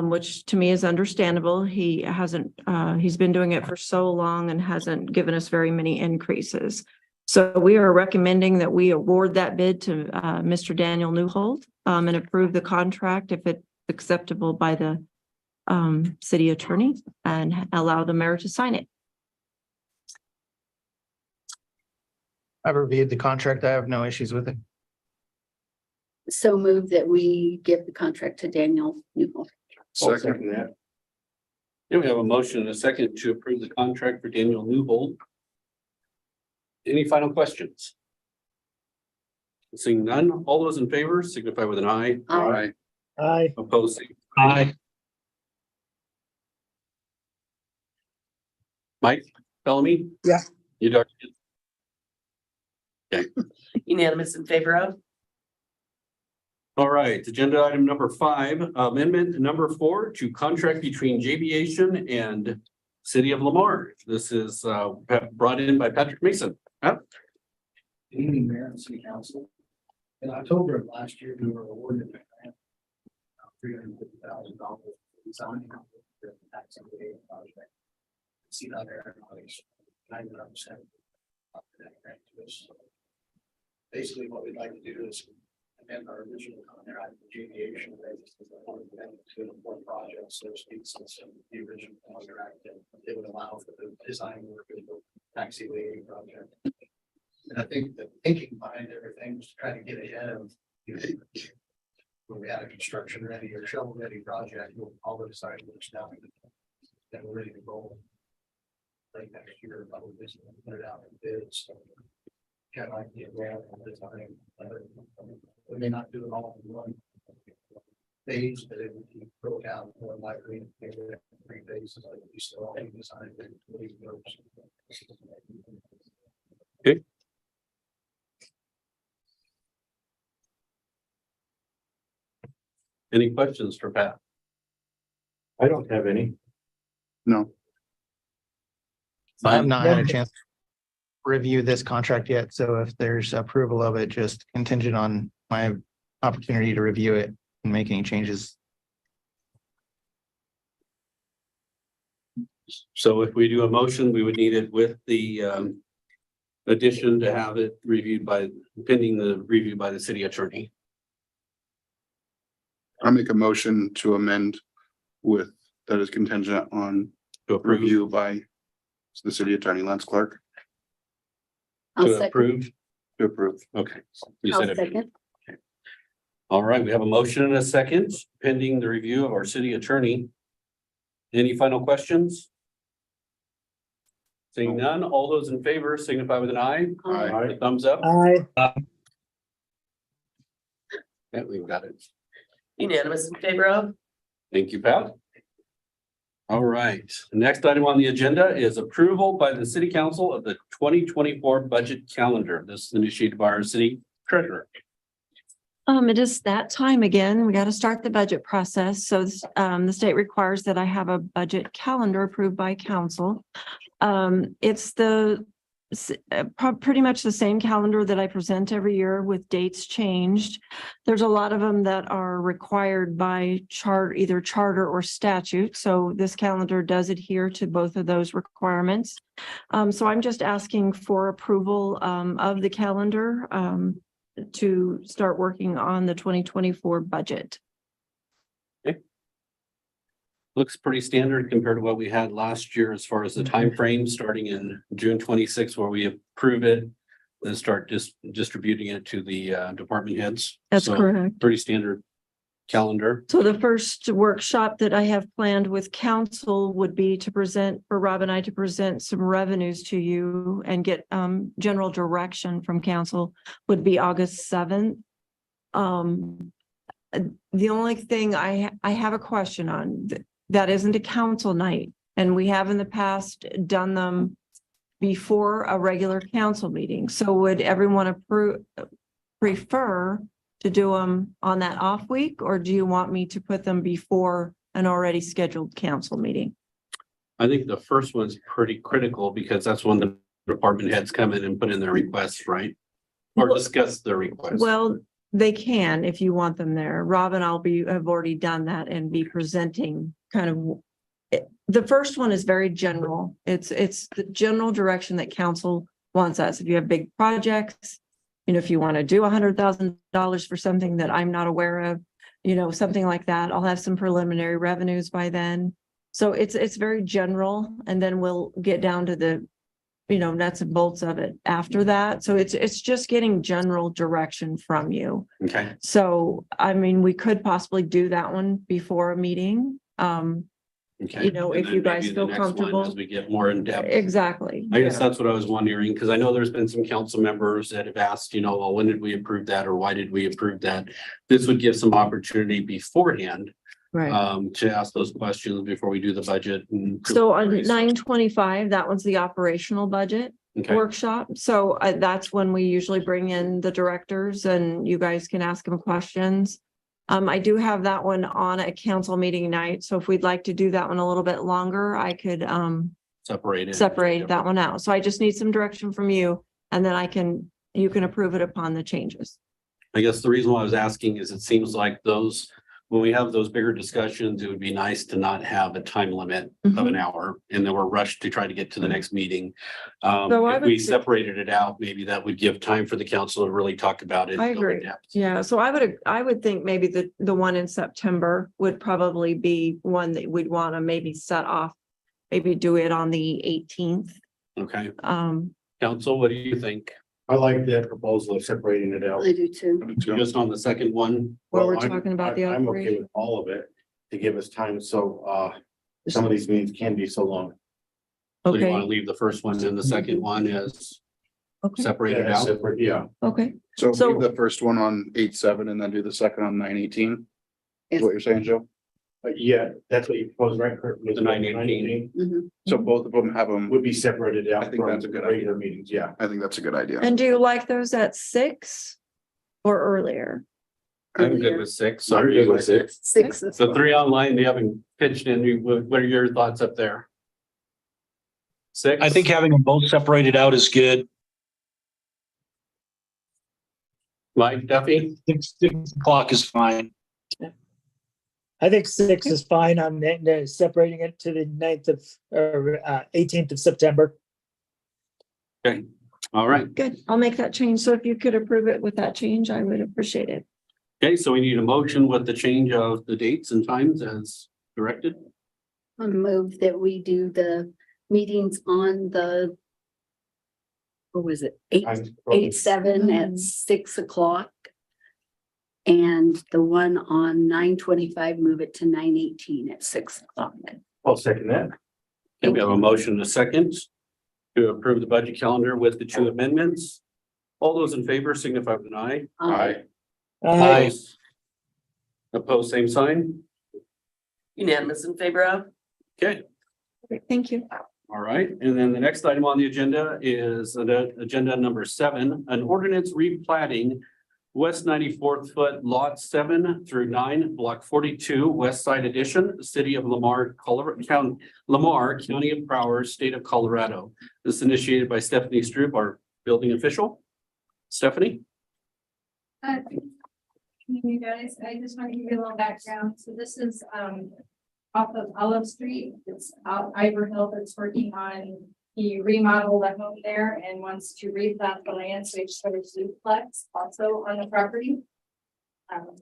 which to me is understandable. He hasn't, he's been doing it for so long and hasn't given us very many increases. So we are recommending that we award that bid to Mr. Daniel Newhold and approve the contract if it's acceptable by the city attorney and allow the mayor to sign it. I've reviewed the contract. I have no issues with it. So move that we give the contract to Daniel Newhold. I'll second that. Here we have a motion and a second to approve the contract for Daniel Newhold. Any final questions? Seeing none, all those in favor signify with an eye. Aye. Aye. Opposed? Aye. Mike Bellamy? Yeah. You don't. Unanimous in favor of? All right, agenda item number 5, amendment number 4 to contract between JVation and City of Lamar. This is brought in by Patrick Mason. Yep. Good evening, Mayor and City Council. In October of last year, we were awarded a grant. $350,000 design the tax abatement project. See that there, 99% of that grant to us. Basically, what we'd like to do is amend our original contract with JVation to one project, so to speak, since the original contract, and it would allow for the design work of the taxi abatement project. And I think the thinking behind everything was to try to get ahead of, when we had a construction ready or shovel ready project, we'll all the side works down and we're ready to roll. Late next year, probably just put it out in bids. So kind of like the grant and design. We may not do it all in one phase, but it would be broke out more likely in 3 phases. Like we still all design. Okay. Any questions for Pat? I don't have any. No. I have not had a chance to review this contract yet, so if there's approval of it, just contingent on my opportunity to review it and make any changes. So if we do a motion, we would need it with the addition to have it reviewed by, pending the review by the city attorney. I'll make a motion to amend with, that is contingent on To approve, review by the city attorney, Lance Clark, I'll to second. approve. to approve. Okay. You I'll said it. second. All right, we have a motion and a second pending the review of our city attorney. Any final questions? Seeing none, all those in favor signify with an eye. Aye. The thumbs up. Aye. Yeah, we've got it. Unanimous in favor of? Thank you, Pat. All right, the next item on the agenda is approval by the city council of the 2024 budget calendar. This is initiated by our city treasurer. It is that time again. We got to start the budget process. So the state requires that I have a budget calendar approved by council. It's pretty much the same calendar that I present every year with dates changed. There's a lot of them that are required by either charter or statute. So this calendar does adhere to both of those requirements. So I'm just asking for approval of the calendar to start working on the 2024 budget. Looks pretty standard compared to what we had last year as far as the time frame, starting in June 26th, where we approve it, then start distributing it to the department heads. That's So, correct. pretty standard calendar. So the first workshop that I have planned with council would be to present, for Rob and I to present some revenues to you and get general direction from council would be August 7th. The only thing I have a question on, that isn't a council night, and we have in the past done them before a regular council meeting. So would everyone prefer to do them on that off week, or do you want me to put them before an already scheduled council meeting? I think the first one's pretty critical because that's when the department heads come in and put in their requests, right? Or discuss their requests. Well, they can if you want them there. Rob and have already done that and be presenting kind of. The first one is very general. It's the general direction that council wants us. If you have big projects, if you want to do $100,000 for something that I'm not aware of, something like that, I'll have some preliminary revenues by then. So it's very general, and then we'll get down to the, nuts and bolts of it after that. So it's just getting general direction from you. Okay. So, we could possibly do that one before a meeting. Okay. If And you then guys maybe the feel next one comfortable. As we get more in depth. Exactly. I guess that's what I was wondering, because I know there's been some council members that have asked, well, when did we approve that, or why did we approve that? This would give some opportunity beforehand Right. to ask those questions before we do the budget. So on 9/25, that one's the operational budget Okay, workshop. So that's when we usually bring in the directors and you guys can ask them questions. I do have that one on a council meeting night. So if we'd like to do that one a little bit longer, I could separate that one out. So I just need some direction from you, and then you can approve it upon the changes. I guess the reason why I was asking is it seems like when we have those bigger discussions, it would be nice to not have a time limit of an hour, and then we're rushed to try to get to the next meeting. So I If would we say- separated it out, maybe that would give time for the council to really talk about it. I and go in agree. depth. Yeah, so I would think maybe the one in September would probably be one that we'd want to maybe set off, maybe do it on the 18th. Okay, Um, council, what do you think? I like that proposal of separating it out. I do too. Just on the second one? where we're Well, I'm- talking about the I'm okay operation. with all of it to give us time. So, some of these meetings can be so long. So you want to Okay, leave the first one and the second one as okay, separated out? Separate, yeah. okay. So So- leave the first one on 8/7 and then do the second on 9/18. Is what you're saying, Joe? But yeah, that's what you proposed, right? Kurt? The 9/18. Mhm. So both of them have them. Would be separated out. I think from that's a good regular meetings, yeah. I think that's a good idea. And do you like those at 6 or earlier? I'm good with six. I'm good with six. 6 is The three online, you haven't pitched in. What are your thoughts up there? Six? I think having them both separated out is good. Mike Duffy? 6 o'clock is fine. I think 6 is fine. I'm separating it to the 9th of, or 18th of September. Okay, all right. Good, I'll make that change. So if you could approve it with that change, I would appreciate it. Okay, so we need a motion with the change of the dates and times as directed. I move that we do the meetings on what was it? 8/7 at 6 o'clock. And the one on 9/25, move it to 9/18 at 6 o'clock. I'll second that. Okay, we have a motion and a second to approve the budget calendar with the two amendments. All those in favor signify with an eye. Aye. Aye. Opposed, same sign. Unanimous in favor of? Okay, Great, thank you. all right. And then the next item on the agenda is agenda number 7, an ordinance replatting West 94th foot lot 7 through 9, block 42, West Side Edition, City of Lamar, Colorado County, Lamar, County of Broward, State of Colorado. This is initiated by Stephanie Stroop, our building official. Stephanie? You guys, I just want to give you a little background. So this is off of Olive Street. It's out Ivor Hill that's working on, he remodeled a home there and wants to replat the land, so it's sort of duplex also on the property.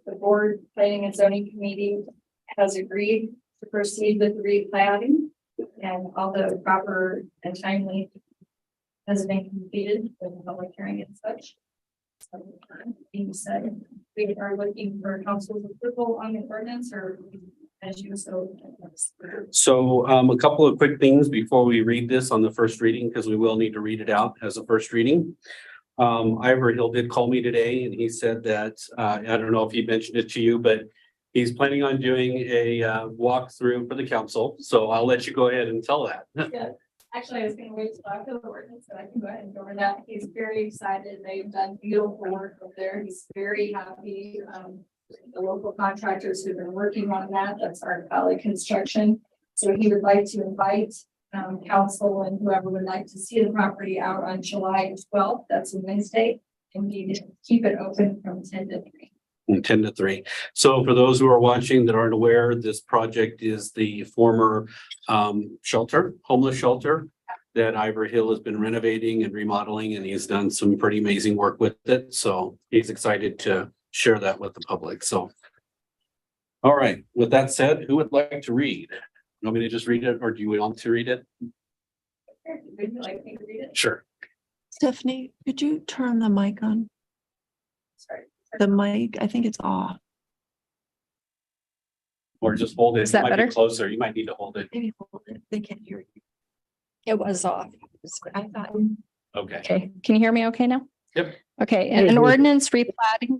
The board planning and zoning committee has agreed to proceed with the replatting, and all the proper and timely has been completed with the public hearing and such. So, being said, we are looking for council's approval on the ordinance, or as you so. So a couple of quick things before we read this on the first reading, because we will need to read it out as a first reading. Ivor Hill did call me today and he said that, I don't know if he mentioned it to you, but he's planning on doing a walkthrough for the council. So I'll let you go ahead and tell that. Yeah, actually, I was gonna wait till after the ordinance, but I can go ahead and go over that. He's very excited. They've done beautiful work up there. He's very happy. The local contractors who've been working on that, that's our Valley Construction. So he would like to invite council and whoever would like to see the property out on July 12th. That's a Wednesday. And we keep it open from 10 to 3. 10 to 3. So for those who are watching that aren't aware, this project is the former shelter, homeless shelter that Ivor Hill has been renovating and remodeling, and he's done some pretty amazing work with it. So he's excited to share that with the public. So, all right, with that said, who would like to read? You want me to just read it, or do you want to read it? Would you like me to read it? Sure. Stephanie, could you turn the mic on? Sorry. The mic, I think it's off. Or just hold it. Is that It might be better? closer. You might need to hold it. Maybe hold it. They can't hear you. It was off. I thought. Okay. Okay, can you hear me okay now? Yep. Okay, and an ordinance replatting.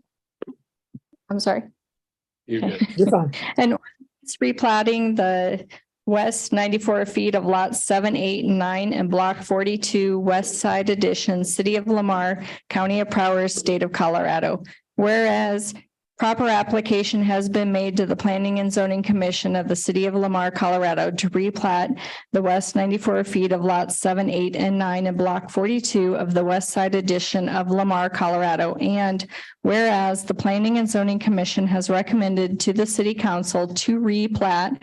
I'm sorry. You're good. You're fine. And it's replatting the west 94 feet of lots 7, 8, and 9 and block 42 West Side Edition, City of Lamar, County of Broward, State of Colorado. Whereas proper application has been made to the Planning and Zoning Commission of the City of Lamar, Colorado to replat the west 94 feet of lots 7, 8, and 9 and block 42 of the West Side Edition of Lamar, Colorado. And whereas the Planning and Zoning Commission has recommended to the City Council to replat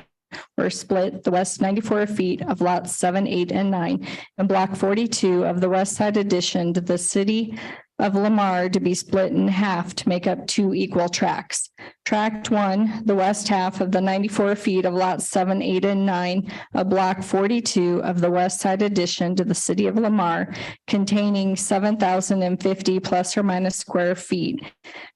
or split the west 94 feet of lots 7, 8, and 9 and block 42 of the West Side Edition to the City of Lamar to be split in half to make up 2 equal tracts. Tract 1, the west half of the 94 feet of lots 7, 8, and 9 of block 42 of the West Side Edition to the City of Lamar, containing 7,050 plus or minus square feet.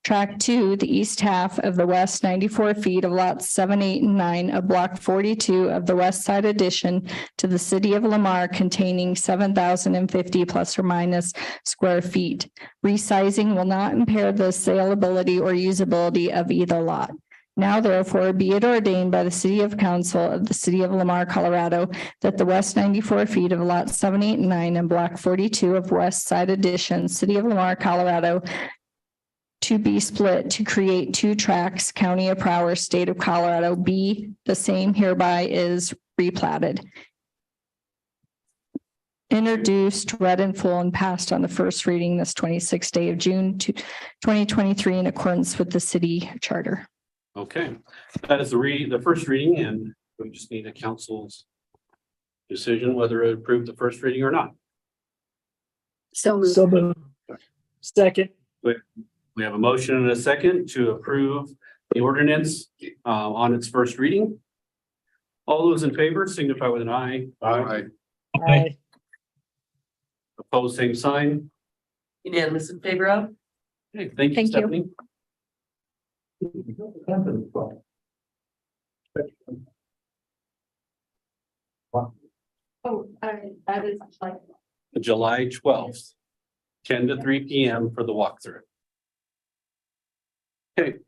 Tract 2, the east half of the west 94 feet of lots 7, 8, and 9 of block 42 of the West Side Edition to the City of Lamar, containing 7,050 plus or minus square feet. Resizing will not impair the saleability or usability of either lot. Now therefore be it ordained by the City of Council of the City of Lamar, Colorado, that the west 94 feet of lots 7, 8, and 9 and block 42 of West Side Edition, City of Lamar, Colorado, to be split to create 2 tracts, County of Broward, State of Colorado, be the same hereby is replatted. Introduced, read in full, and passed on the first reading this 26th day of June 2023 in accordance with the city charter. Okay, that is the first reading, and we just need a council's decision whether to approve the first reading or not. So moved. So moved. Second. We have a motion and a second to approve the ordinance on its first reading. All those in favor signify with an eye. Aye. Opposed, same sign. Unanimous in favor of? Okay, thank you, Thank you. Stephanie. Oh, that is like. July 12th, 10 to 3 p.m. for the walkthrough. Okay,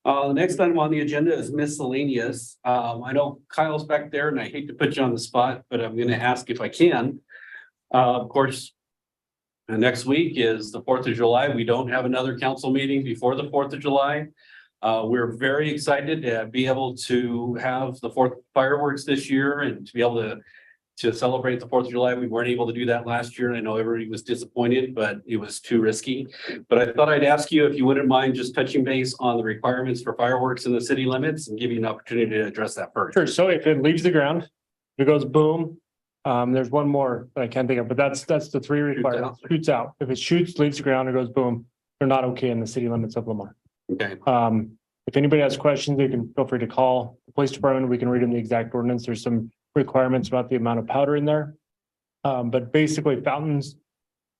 the next item on the agenda is miscellaneous. I know Kyle's back there and I hate to put you on the spot, but I'm going to ask if I can. Of course, And next week is the 4th of July. We don't have another council meeting before the 4th of July. We're very excited to be able to have the 4th fireworks this year and to be able to celebrate the 4th of July. We weren't able to do that last year, and I know everybody was disappointed, but it was too risky. But I thought I'd ask you if you wouldn't mind just touching base on the requirements for fireworks in the city limits and give you an opportunity to address that first. Sure. So if it leaves the ground, if it goes boom, there's one more that I can't think of, but that's the three requirements. Shoots out. If it shoots, leaves the ground, or goes boom, they're not okay in the city limits of Lamar. Okay. If anybody has questions, they can feel free to call the police department. We can read them the exact ordinance. There's some requirements about the amount of powder in there. But basically fountains,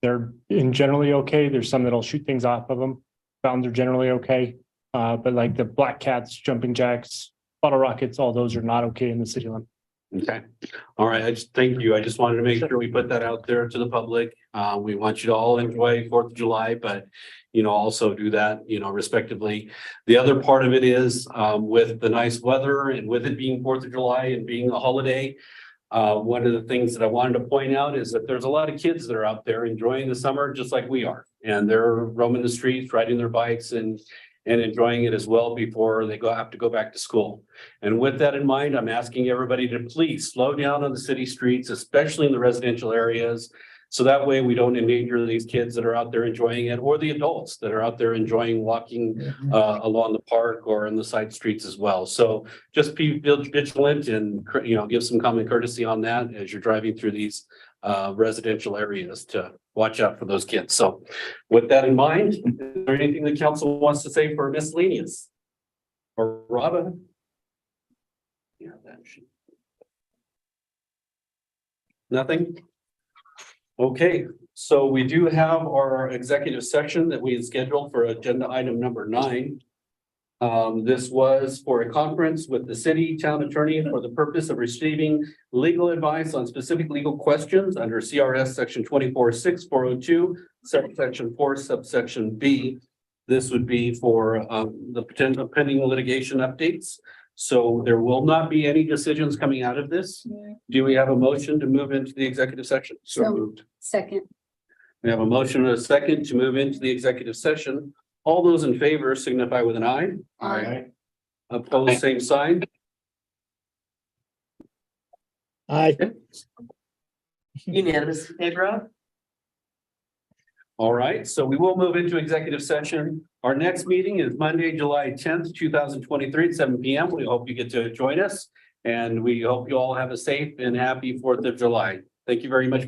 they're in generally okay. There's some that'll shoot things off of them. Fountains are generally okay. But like the black cats, jumping jacks, bottle rockets, all those are not okay in the city limit. Okay. All right. I just thank you. I just wanted to make sure we put that out there to the public. We want you to all enjoy 4th of July, but also do that, respectively. The other part of it is, with the nice weather and with it being 4th of July and being a holiday, one of the things that I wanted to point out is that there's a lot of kids that are out there enjoying the summer just like we are. And they're roaming the streets, riding their bikes and enjoying it as well before they have to go back to school. And with that in mind, I'm asking everybody to please slow down on the city streets, especially in the residential areas. So that way we don't endanger these kids that are out there enjoying it, or the adults that are out there enjoying walking along the park or in the side streets as well. So just be vigilant and, give some common courtesy on that as you're driving through these residential areas to watch out for those kids. So with that in mind, is there anything the council wants to say for miscellaneous? Or Robin? Yeah, that should. Nothing? Okay, so we do have our executive session that we had scheduled for agenda item number 9. This was for a conference with the city town attorney for the purpose of receiving legal advice on specific legal questions under CRS section 246402, subsection 4, subsection B. This would be for the potential pending litigation updates. So there will not be any decisions coming out of this. Do we have a motion to move into the executive session? So moved. Second. We have a motion and a second to move into the executive session. All those in favor signify with an eye. Aye. Opposed, same sign. Aye. Unanimous in favor of? All right, so we will move into executive session. Our next meeting is Monday, July 10th, 2023 at 7 p.m. We hope you get to join us, and we hope you all have a safe and happy 4th of July. Thank you very much for joining.